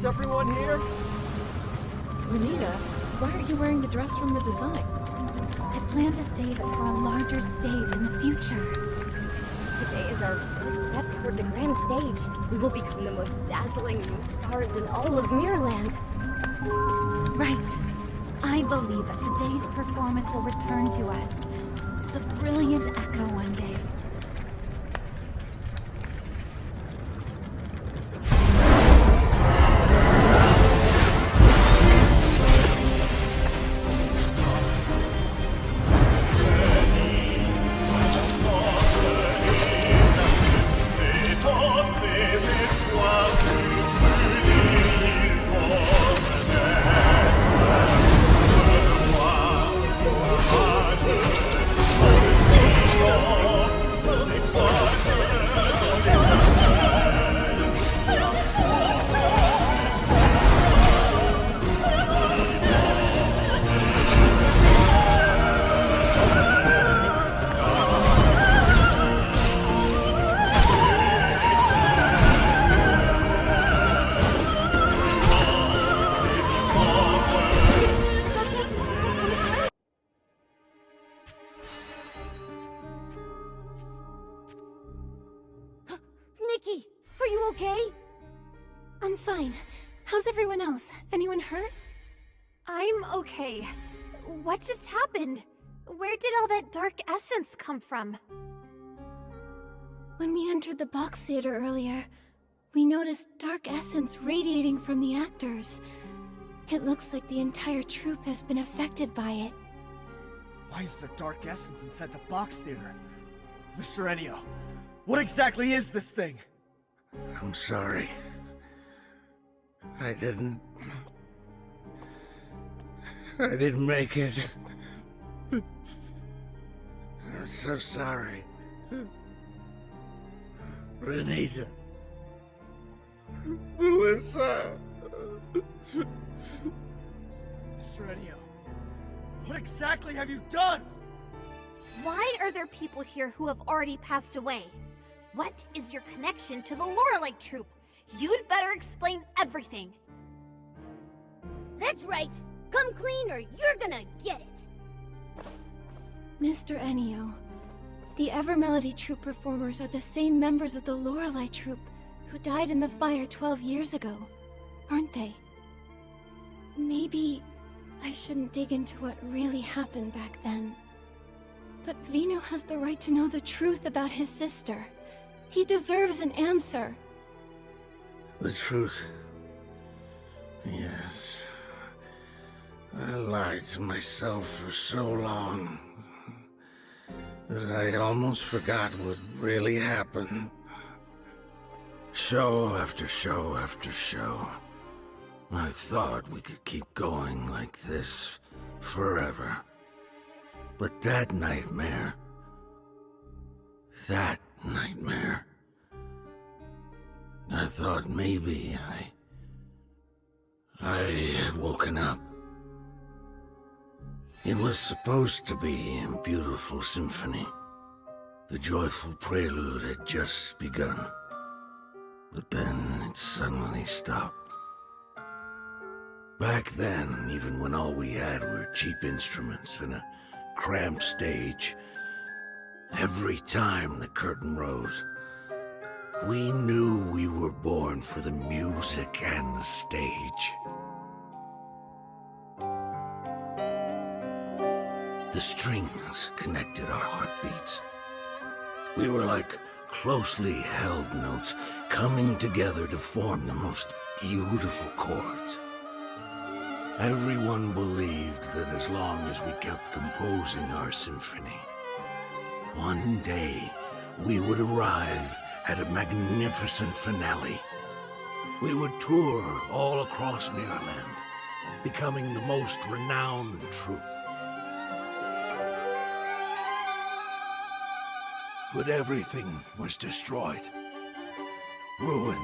everyone here? Renita, why aren't you wearing the dress from the design? I plan to save it for a larger stage in the future. Today is our first step toward the grand stage. We will become the most dazzling new stars in all of Mirrorland. Right. I believe that today's performance will return to us as a brilliant echo one day. Nikki, are you okay? I'm fine. How's everyone else? Anyone hurt? I'm okay. What just happened? Where did all that dark essence come from? When we entered the box theater earlier, we noticed dark essence radiating from the actors. It looks like the entire troupe has been affected by it. Why is there dark essence inside the box theater? Mr. Ennio, what exactly is this thing? I'm sorry. I didn't make it. I'm so sorry. Renita. Melissa. Mr. Ennio, what exactly have you done? Why are there people here who have already passed away? What is your connection to the Lorelei troupe? You'd better explain everything. That's right. Come clean or you're gonna get it. Mr. Ennio, the Evermelody troupe performers are the same members of the Lorelei troupe who died in the fire 12 years ago, aren't they? Maybe I shouldn't dig into what really happened back then. But Vino has the right to know the truth about his sister. He deserves an answer. The truth. Yes. I lied to myself for so long that I almost forgot what really happened. Show after show after show. I thought we could keep going like this forever. But that nightmare, I thought maybe I had woken up. It was supposed to be a beautiful symphony. The joyful prelude had just begun. But then it suddenly stopped. Back then, even when all we had were cheap instruments and a cramped stage, every time the curtain rose, we knew we were born for the music and the stage. The strings connected our heartbeats. We were like closely held notes coming together to form the most beautiful chords. Everyone believed that as long as we kept composing our symphony, one day we would arrive at a magnificent finale. We would tour all across Mirrorland, becoming the most renowned troupe. But everything was destroyed, ruined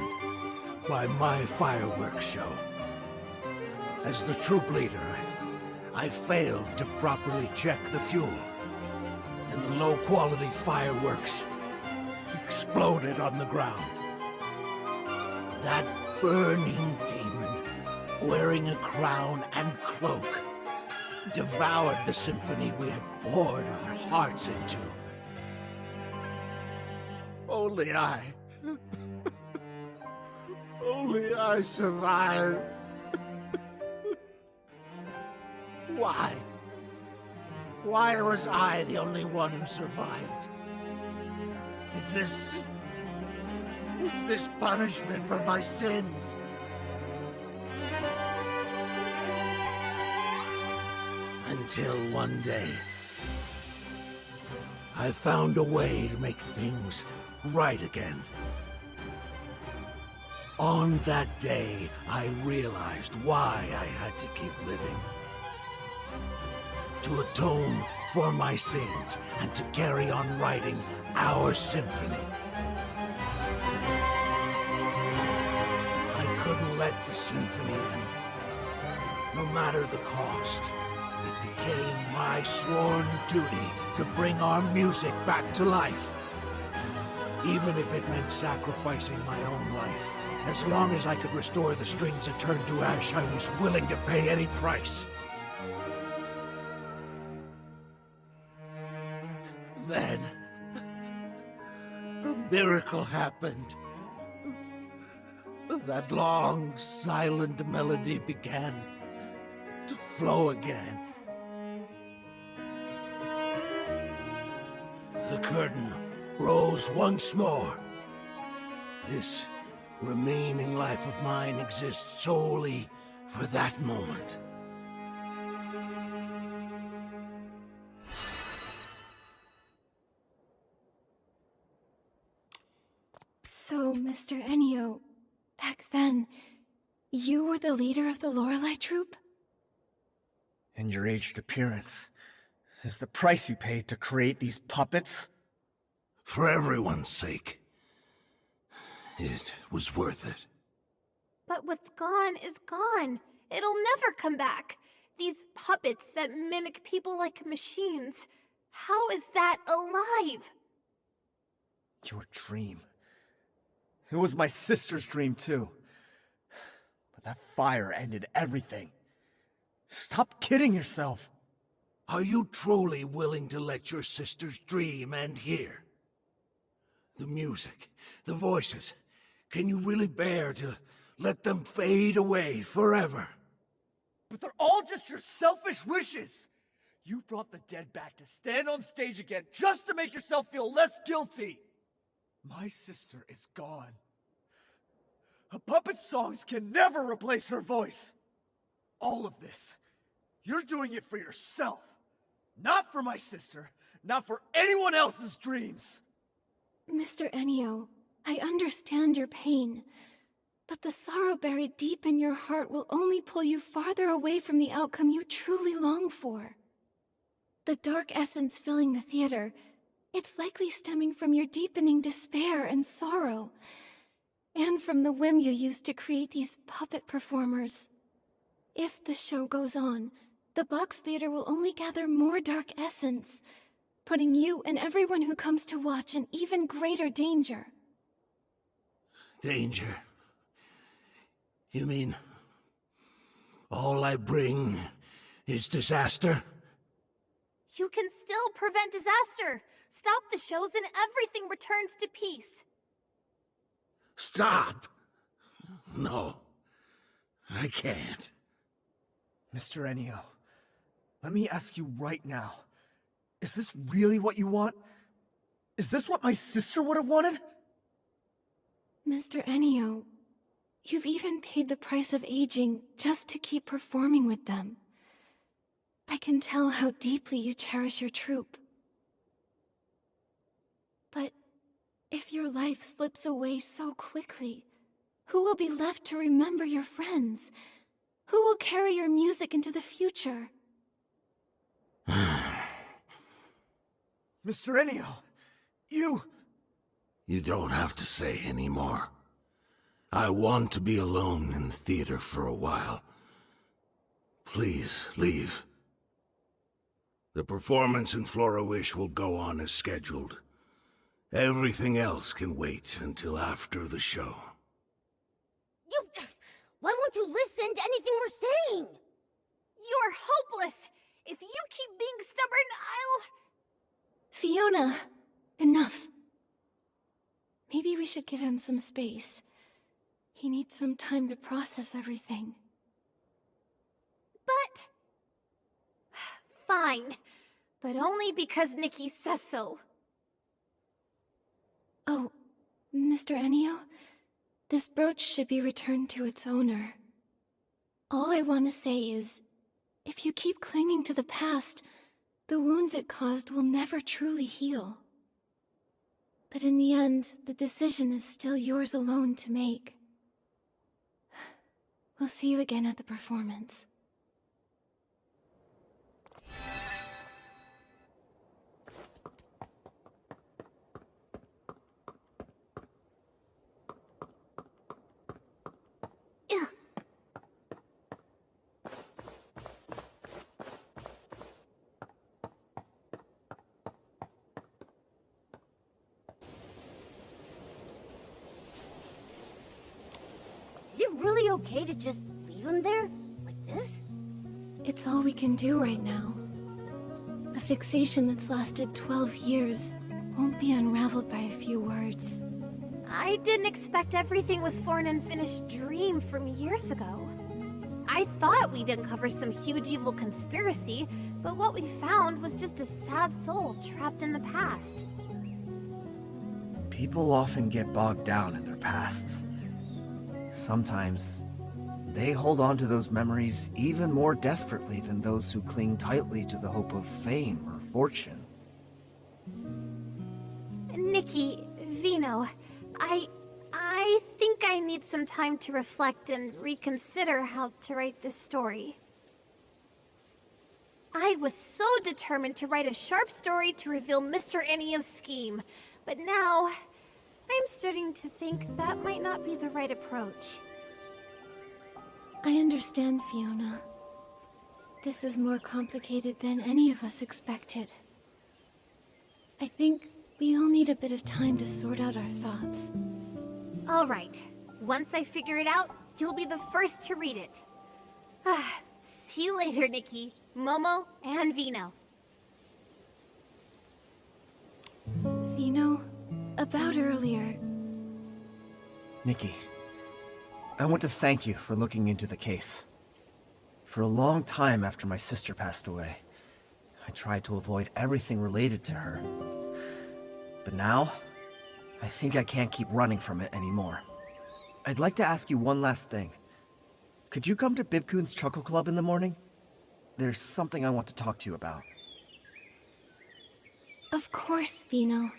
by my fireworks show. As the troop leader, I failed to properly check the fuel, and the low-quality fireworks exploded on the ground. That burning demon wearing a crown and cloak, devoured the symphony we had poured our hearts into. Only I... only I survived. Why? Why was I the only one who survived? Is this punishment for my sins? Until one day, I found a way to make things right again. On that day, I realized why I had to keep living. To atone for my sins and to carry on writing our symphony. I couldn't let the symphony end, no matter the cost. It became my sworn duty to bring our music back to life. Even if it meant sacrificing my own life. As long as I could restore the strings that turned to ash, I was willing to pay any price. Then, a miracle happened. That long, silent melody began to flow again. The curtain rose once more. This remaining life of mine exists solely for that moment. So, Mr. Ennio, back then, you were the leader of the Lorelei troupe? And your aged appearance is the price you paid to create these puppets? For everyone's sake, it was worth it. But what's gone is gone. It'll never come back. These puppets that mimic people like machines. How is that alive? Your dream. It was my sister's dream, too. But that fire ended everything. Stop kidding yourself. Are you truly willing to let your sister's dream end here? The music, the voices, can you really bear to let them fade away forever? But they're all just your selfish wishes! You brought the dead back to stand on stage again just to make yourself feel less guilty! My sister is gone. A puppet's songs can never replace her voice! All of this, you're doing it for yourself. Not for my sister, not for anyone else's dreams! Mr. Ennio, I understand your pain, but the sorrow buried deep in your heart will only pull you farther away from the outcome you truly long for. The dark essence filling the theater, it's likely stemming from your deepening despair and sorrow, and from the whim you used to create these puppet performers. If the show goes on, the box theater will only gather more dark essence, putting you and everyone who comes to watch in even greater danger. Danger? You mean all I bring is disaster? You can still prevent disaster. Stop the shows and everything returns to peace. Stop! No, I can't. Mr. Ennio, let me ask you right now. Is this really what you want? Is this what my sister would have wanted? Mr. Ennio, you've even paid the price of aging just to keep performing with them. I can tell how deeply you cherish your troupe. But if your life slips away so quickly, who will be left to remember your friends? Who will carry your music into the future? Mr. Ennio, you don't have to say any more. I want to be alone in the theater for a while. Please, leave. The performance in Flora-Wish will go on as scheduled. Everything else can wait until after the show. Why won't don't you listen to anything we're saying? You're hopeless! If you keep being stubborn, Fiona, enough. Maybe we should give him some space. He needs some time to process everything. But... Fine. But only because Nikki says so. Oh, Mr. Ennio? This brooch should be returned to its owner. All I want to say is, if you keep clinging to the past, the wounds it caused will never truly heal. But in the end, the decision is still yours alone to make. We'll see you again at the performance. Is it really okay to just leave him there? Like this? It's all we can do right now. A fixation that's lasted 12 years won't be unraveled by a few words. I didn't expect everything was for an unfinished dream from years ago. I thought we'd uncover some huge evil conspiracy, but what we found was just a sad soul trapped in the past. People often get bogged down in their pasts. Sometimes, they hold on to those memories even more desperately than those who cling tightly to the hope of fame or fortune. Nikki, Vino, I think I need some time to reflect and reconsider how to write this story. I was so determined to write a sharp story to reveal Mr. Ennio's scheme, but now I'm starting to think that might not be the right approach. I understand, Fiona. This is more complicated than any of us expected. I think we all need a bit of time to sort out our thoughts. All right. Once I figure it out, you'll be the first to read it. See you later, Nikki, Momo, and Vino. Vino, about earlier... Nikki, I want to thank you for looking into the case. For a long time after my sister passed away, I tried to avoid everything related to her. But now, I think I can't keep running from it anymore. I'd like to ask you one last thing. Could you come to Bibcoon's Chuckle Club in the morning? There's something I want to talk to you about. Of course, Vino.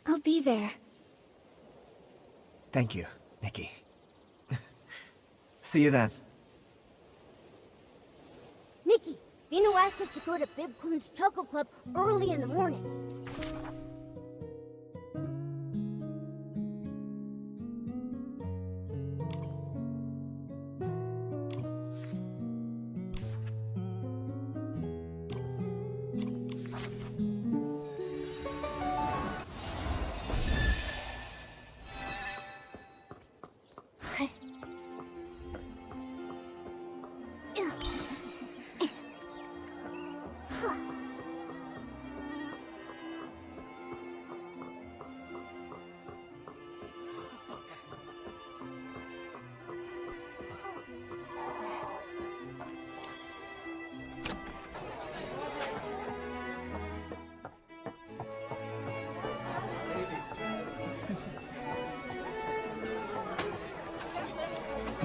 I'll be there. Thank you, Nikki. See you then. Nikki, Vino asked us to go to Bibcoon's Chuckle Club early in the morning.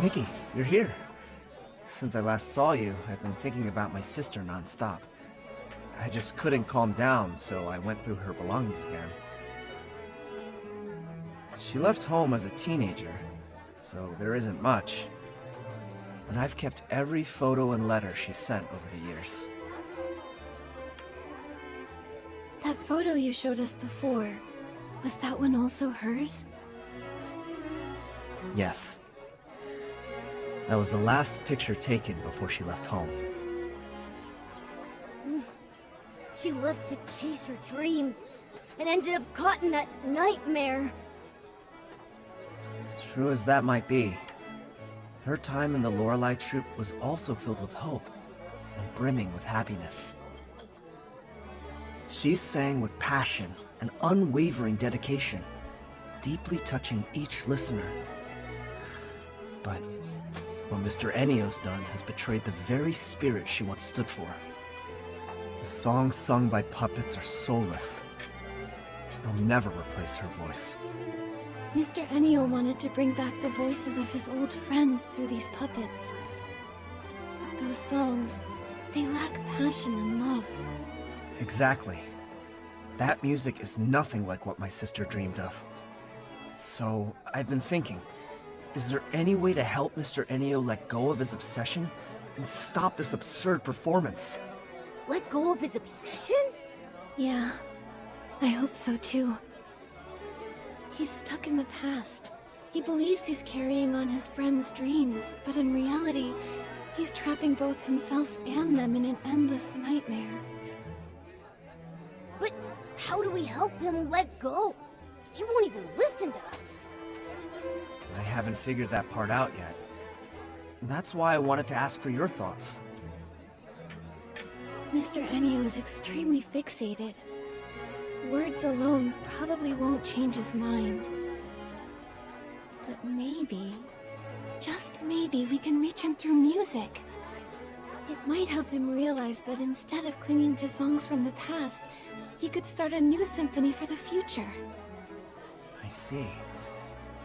Nikki, you're here. Since I last saw you, I've been thinking about my sister nonstop. I just couldn't calm down, so I went through her belongings again. She left home as a teenager, so there isn't much. But I've kept every photo and letter she sent over the years. That photo you showed us before, was that one also hers? Yes. That was the last picture taken before she left home. She left to chase her dream, and ended up caught in that nightmare. True as that might be, Her time in the Lorelei troupe was also filled with hope and brimming with happiness. She sang with passion and unwavering dedication, deeply touching each listener. But what Mr. Ennio's done has betrayed the very spirit she once stood for. The songs sung by puppets are soulless. They'll never replace her voice. Mr. Ennio wanted to bring back the voices of his old friends through these puppets. But those songs, they lack passion and love. Exactly. That music is nothing like what my sister dreamed of. So, I've been thinking, is there any way to help Mr. Ennio let go of his obsession and stop this absurd performance? Let go of his obsession? Yeah, I hope so too. He's stuck in the past. He believes he's carrying on his friends' dreams, but in reality, he's trapping both himself and them in an endless nightmare. But how do we help him let go? He won't even listen to us. I haven't figured that part out yet. That's why I wanted to ask for your thoughts. Mr. Ennio is extremely fixated. Words alone probably won't change his mind. But maybe, just maybe, we can reach him through music. It might help him realize that instead of clinging to songs from the past, he could start a new symphony for the future. I see.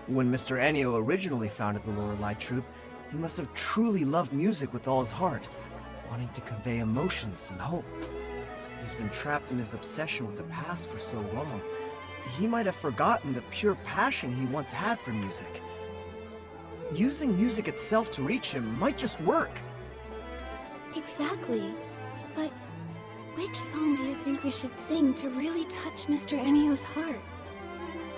When Mr. Ennio originally founded the Lorelei troupe, he must have truly loved music with all his heart, wanting to convey emotions and hope. He's been trapped in his obsession with the past for so long, he might have forgotten the pure passion he once had for music. Using music itself to reach him might just work. Exactly. But which song do you think we should sing to really touch Mr. Ennio's heart?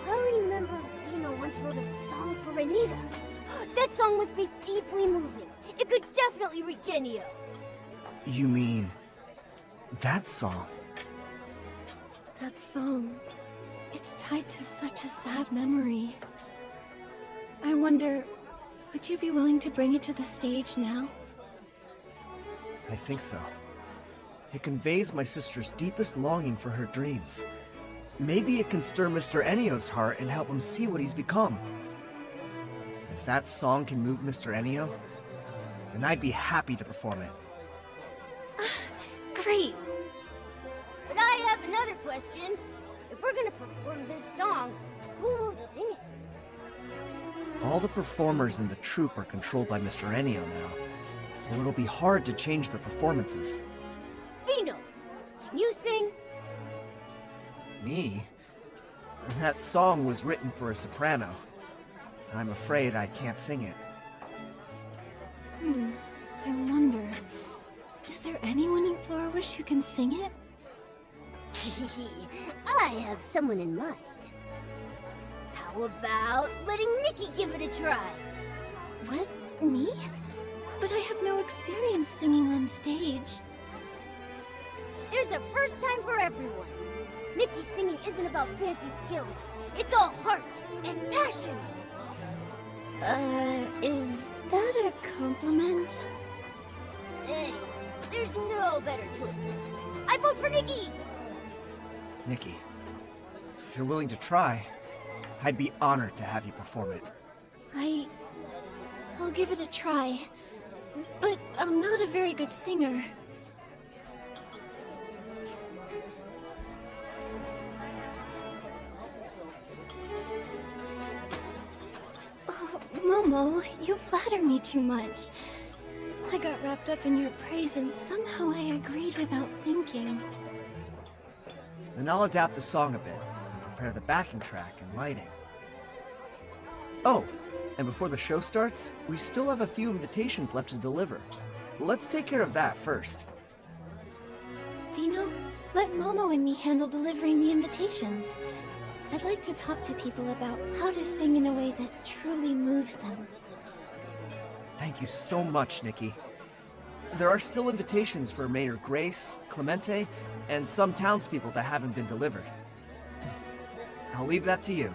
I remember Vino once wrote a song for Anita. That song must be deeply moving. It could definitely reach Ennio. You mean that song? That song. It's tied to such a sad memory. I wonder, would you be willing to bring it to the stage now? I think so. It conveys my sister's deepest longing for her dreams. Maybe it can stir Mr. Ennio's heart and help him see what he's become. If that song can move Mr. Ennio, then I'd be happy to perform it. Great! But I have another question. If we're gonna perform this song, who will sing it? All the performers in the troupe are controlled by Mr. Ennio now, so it'll be hard to change their performances. Vino, can you sing? Me? That song was written for a soprano. I'm afraid I can't sing it. I wonder, is there anyone in Florawish who can sing it? I have someone in mind. How about letting Nikki give it a try? What? Me? But I have no experience singing on stage. There's a first time for everyone. Nikki's singing isn't about fancy skills. It's all heart and passion. Is that a compliment? Anyway, there's no better choice now. I vote for Nikki! Nikki, if you're willing to try, I'd be honored to have you perform it. I'll give it a try. But I'm not a very good singer. Oh, Momo, you flatter me too much. I got wrapped up in your praise and somehow I agreed without thinking. Then I'll adapt the song a bit and prepare the backing track and lighting. Oh, and before the show starts, we still have a few invitations left to deliver. Let's take care of that first. Vino, let Momo and me handle delivering the invitations. I'd like to talk to people about how to sing in a way that truly moves them. Thank you so much, Nikki. There are still invitations for Mayor Grace, Clemente, and some townspeople that haven't been delivered. I'll leave that to you.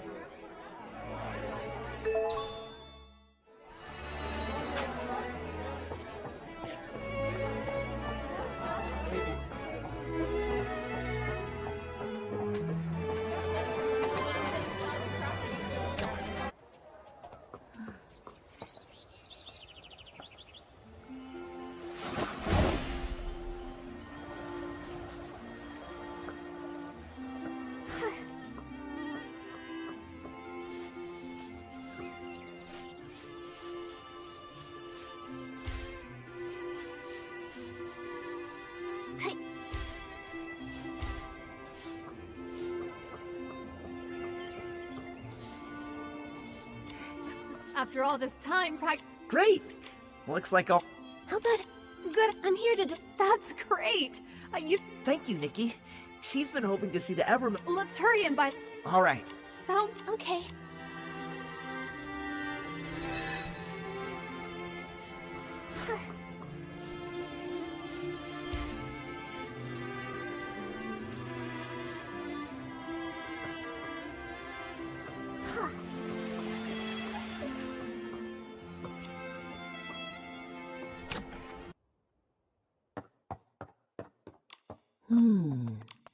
After all this time, Great! Looks like I'll... How about... Good, I'm here to... That's great! Thank you, Nikki. She's been hoping to see the ever... Let's hurry and buy... All right. Sounds... Okay.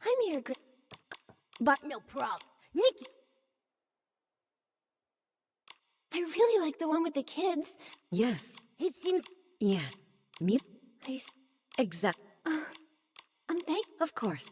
I'm here, But no problem. Nikki! I really like the one with the kids. Yes. It seems... Yeah. Me? Exact. Thank... Of course.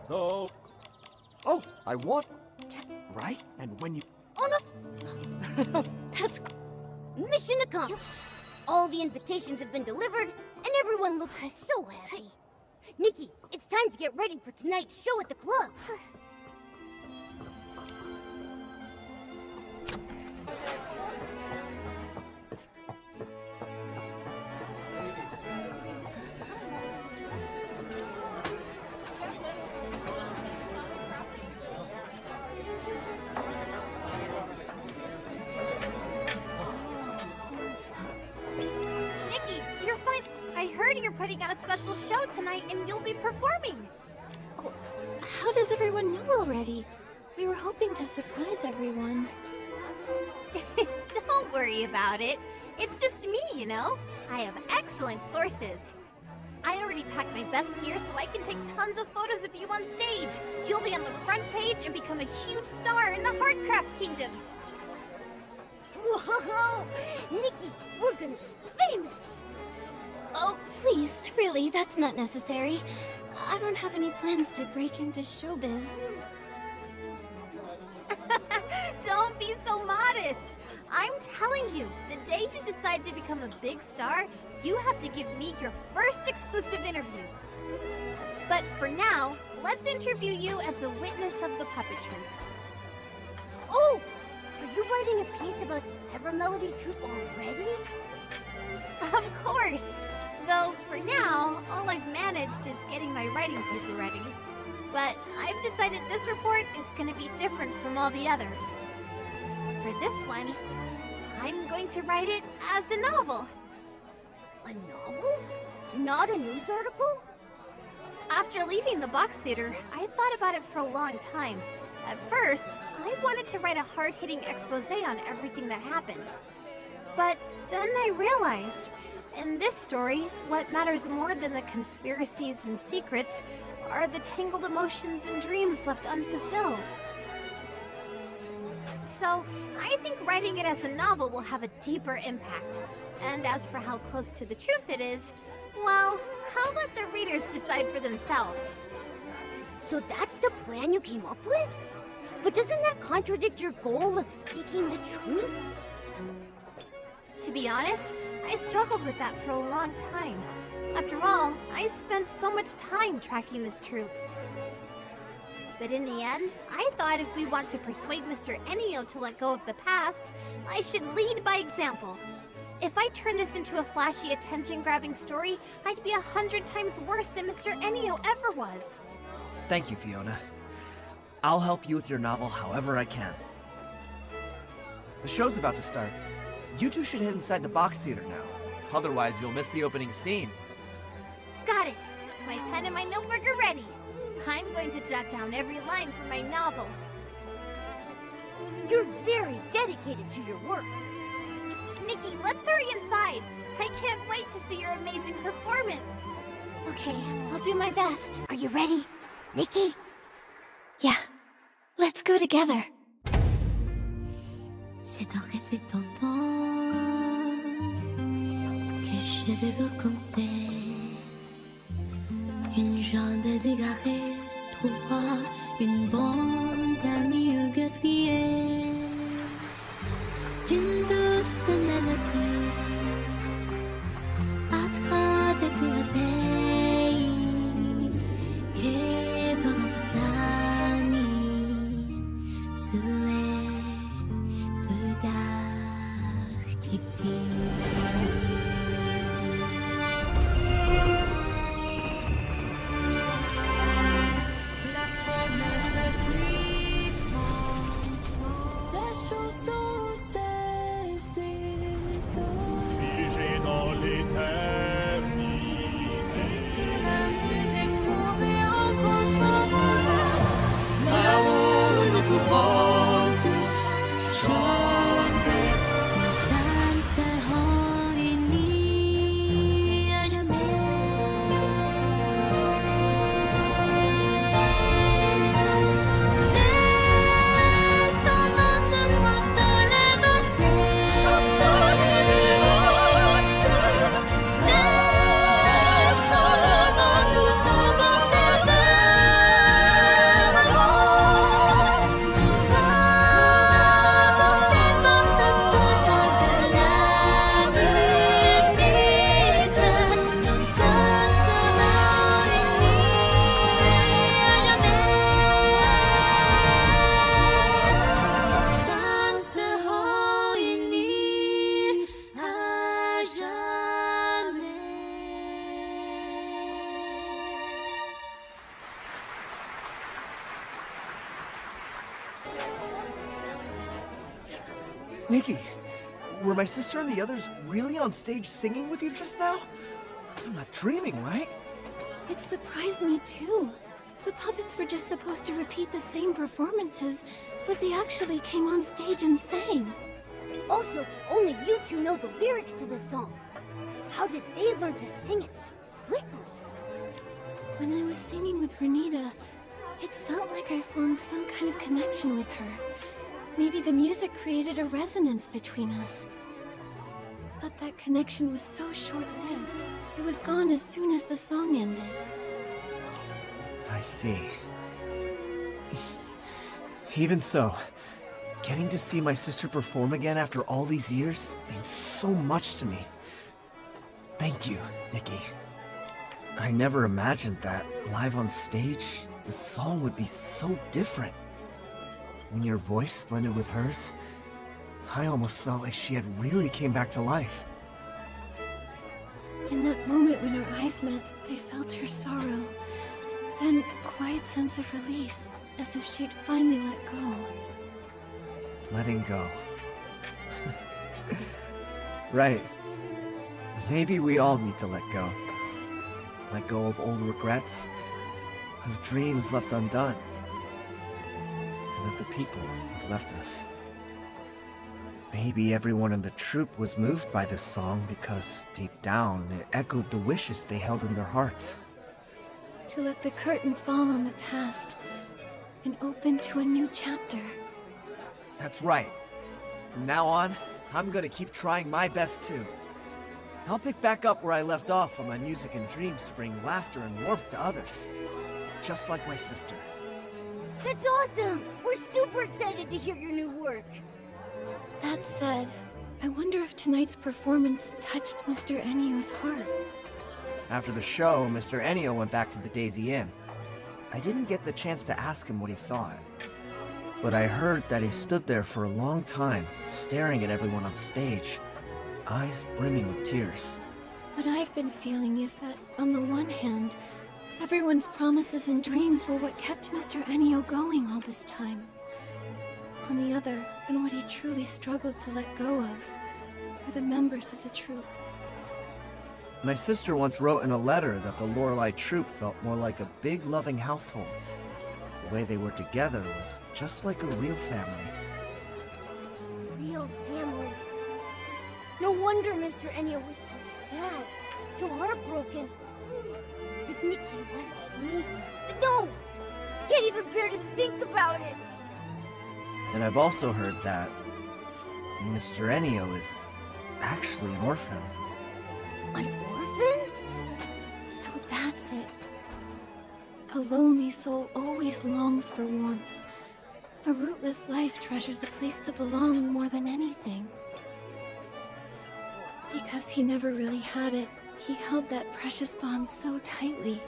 So... Oh, I want... Right? And when you... Oh no! That's... Mission accomplished! All the invitations have been delivered, and everyone looks so happy. Nikki, it's time to get ready for tonight's show at the club. Nikki, you're fine. I heard you're putting on a special show tonight and you'll be performing. Oh, how does everyone know already? We were hoping to surprise everyone. Don't worry about it. It's just me, you know? I have excellent sources. I already packed my best gear so I can take tons of photos of you on stage. You'll be on the front page and become a huge star in the Heartcraft Kingdom. Whoa! Nikki, we're gonna be famous! Oh, please, really, that's not necessary. I don't have any plans to break into showbiz. Don't be so modest. I'm telling you, the day you decide to become a big star, you have to give me your first exclusive interview. But for now, let's interview you as a witness of the puppetry. Oh! Are you writing a piece about the Ever Melody troupe already? Of course! Though, for now, all I've managed is getting my writing paper ready. But I've decided this report is going to be different from all the others. For this one, I'm going to write it as a novel. A novel? Not a news article? After leaving the box theater, I thought about it for a long time. At first, I wanted to write a hard-hitting expose on everything that happened. But then I realized, in this story, what matters more than the conspiracies and secrets are the tangled emotions and dreams left unfulfilled. So, I think writing it as a novel will have a deeper impact. And as for how close to the truth it is, well, how about the readers decide for themselves? So that's the plan you came up with? But doesn't that contradict your goal of seeking the truth? To be honest, I struggled with that for a long time. After all, I spent so much time tracking this troupe. But in the end, I thought if we want to persuade Mr. Ennio to let go of the past, I should lead by example. If I turn this into a flashy, attention-grabbing story, I'd be 100 times worse than Mr. Ennio ever was. Thank you, Fiona. I'll help you with your novel however I can. The show's about to start. You two should head inside the box theater now. Otherwise, you'll miss the opening scene. Got it! My pen and my notebook are ready. I'm going to jot down every line from my novel. You're very dedicated to your work. Nikki, let's hurry inside. I can't wait to see your amazing performance. Okay, I'll do my best. Are you ready, Nikki? Yeah, let's go together. C'est un temps Je vais vous conter une jeune déségarée trouvera une bande d'amis guerriers, une douce mélodie à travers tout le pays qui pense la nuit sous les feux d'artifice. Figé dans l'éternité. Et si la musique pouvait encore s'envoler, là-haut nous pouvons tous chanter. Nos âmes seront unies à jamais. Laissons dans ce instant les bassets, chansons Nikki, were my sister and the others really on stage singing with you just now? I'm not dreaming, right? It surprised me too. The puppets were just supposed to repeat the same performances, but they actually came on stage and sang. Also, only you two know the lyrics to this song. How did they learn to sing it so quickly? When I was singing with Renita, it felt like I formed some kind of connection with her. Maybe the music created a resonance between us. But that connection was so short-lived. It was gone as soon as the song ended. I see. Even so, getting to see my sister perform again after all these years means so much to me. Thank you, Nikki. I never imagined that, live on stage, the song would be so different. When your voice blended with hers, I almost felt like she had really came back to life. In that moment when our eyes met, I felt her sorrow. Then a quiet sense of release, as if she'd finally let go. Letting go. Right. Maybe we all need to let go. Let go of old regrets, of dreams left undone, and of the people who've left us. Maybe everyone in the troupe was moved by this song because, deep down, it echoed the wishes they held in their hearts. To let the curtain fall on the past and open to a new chapter. That's right. From now on, I'm gonna keep trying my best too. I'll pick back up where I left off on my music and dreams to bring laughter and warmth to others. Just like my sister. That's awesome! We're super excited to hear your new work. That said, I wonder if tonight's performance touched Mr. Ennio's heart. After the show, Mr. Ennio went back to the Daisy Inn. I didn't get the chance to ask him what he thought. But I heard that he stood there for a long time, staring at everyone on stage, eyes brimming with tears. What I've been feeling is that, on the one hand, everyone's promises and dreams were what kept Mr. Ennio going all this time. On the other, and what he truly struggled to let go of, were the members of the troupe. My sister once wrote in a letter that the Lorelei troupe felt more like a big, loving household. The way they were together was just like a real family. Real family. No wonder Mr. Ennio was so sad, so heartbroken. With Nikki left me. No! I can't even bear to think about it! And I've also heard that Mr. Ennio is actually an orphan. An orphan? So that's it. A lonely soul always longs for warmth. A rootless life treasures a place to belong more than anything. Because he never really had it, he held that precious bond so tightly.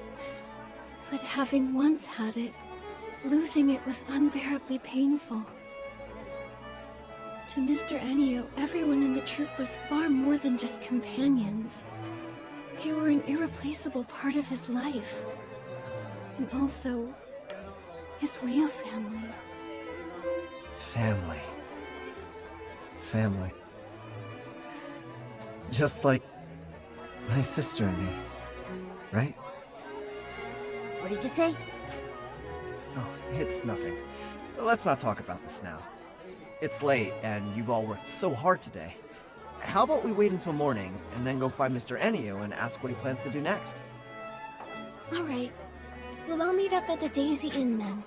But having once had it, losing it was unbearably painful. To Mr. Ennio, everyone in the troupe was far more than just companions. They were an irreplaceable part of his life. And also, his real family. Family. Family. Just like my sister and me, right? What did you say? Oh, it's nothing. Let's not talk about this now. It's late, and you've all worked so hard today. How about we wait until morning, and then go find Mr. Ennio and ask what he plans to do next? Alright. We'll all meet up at the Daisy Inn then.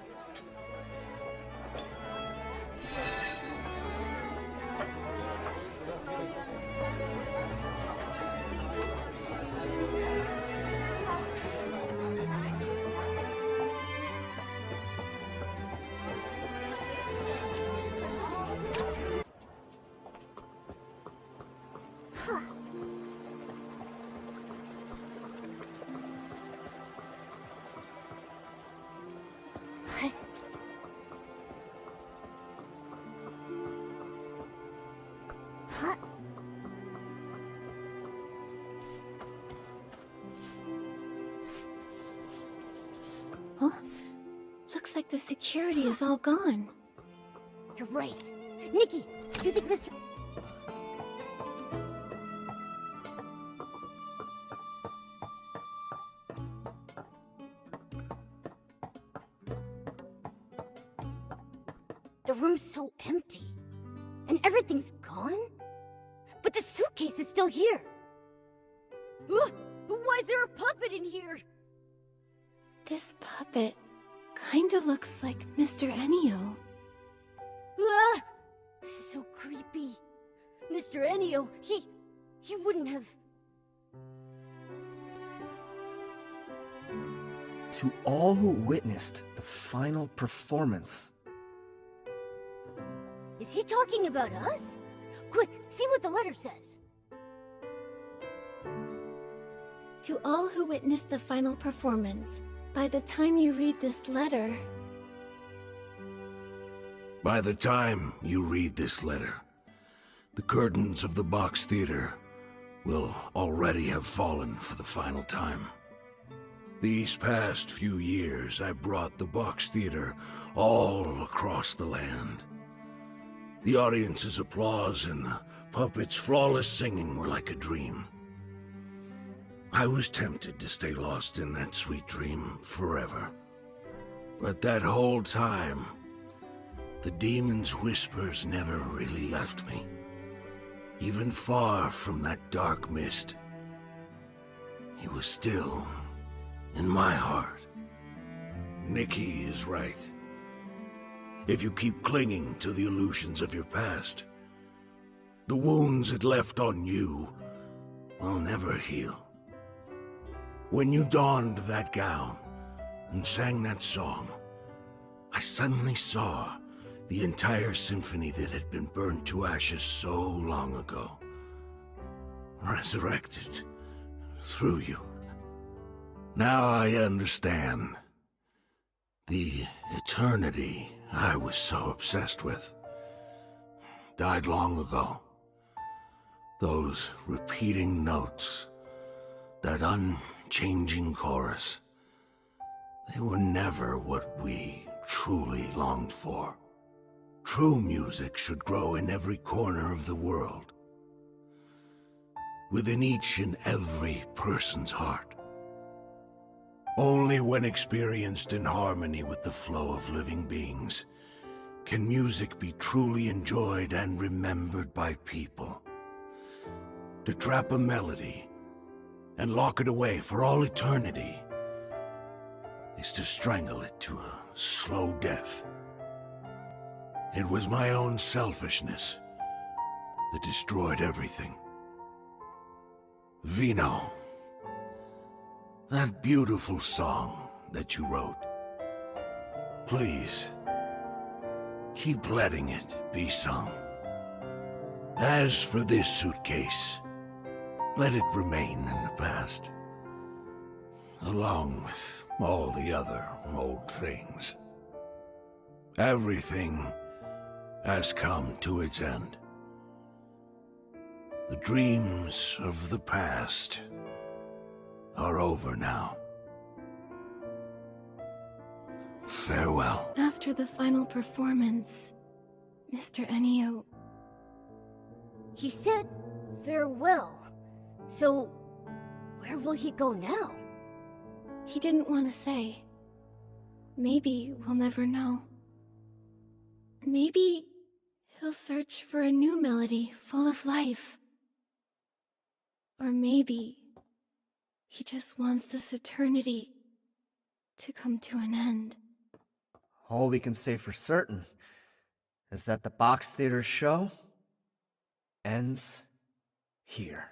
Huh? Looks like the security is all gone. You're right. Nikki, do you think Mr. The room's so empty. And everything's gone? But the suitcase is still here. Why is there a puppet in here? This puppet kinda looks like Mr. Ennio. This is so creepy. Mr. Ennio, he wouldn't have... To all who witnessed the final performance. Is he talking about us? Quick, see what the letter says. To all who witnessed the final performance, by the time you read this letter... By the time you read this letter, the curtains of the Box Theater will already have fallen for the final time. These past few years, I brought the Box Theater all across the land. The audience's applause and the puppets' flawless singing were like a dream. I was tempted to stay lost in that sweet dream forever. But that whole time, the demon's whispers never really left me. Even far from that dark mist, he was still in my heart. Nikki is right. If you keep clinging to the illusions of your past, the wounds it left on you will never heal. When you donned that gown and sang that song, I suddenly saw the entire symphony that had been burned to ashes so long ago, resurrected through you. Now I understand. The eternity I was so obsessed with died long ago. Those repeating notes, that unchanging chorus, they were never what we truly longed for. True music should grow in every corner of the world, within each and every person's heart. Only when experienced in harmony with the flow of living beings can music be truly enjoyed and remembered by people. To trap a melody and lock it away for all eternity is to strangle it to a slow death. It was my own selfishness that destroyed everything. Vino. That beautiful song that you wrote. Please, keep letting it be sung. As for this suitcase, let it remain in the past, along with all the other old things. Everything has come to its end. The dreams of the past are over now. Farewell. After the final performance, Mr. Ennio... He said farewell. So, where will he go now? He didn't want to say. Maybe we'll never know. Maybe he'll search for a new melody full of life. Or maybe he just wants this eternity to come to an end. All we can say for certain is that the Box Theater show ends here.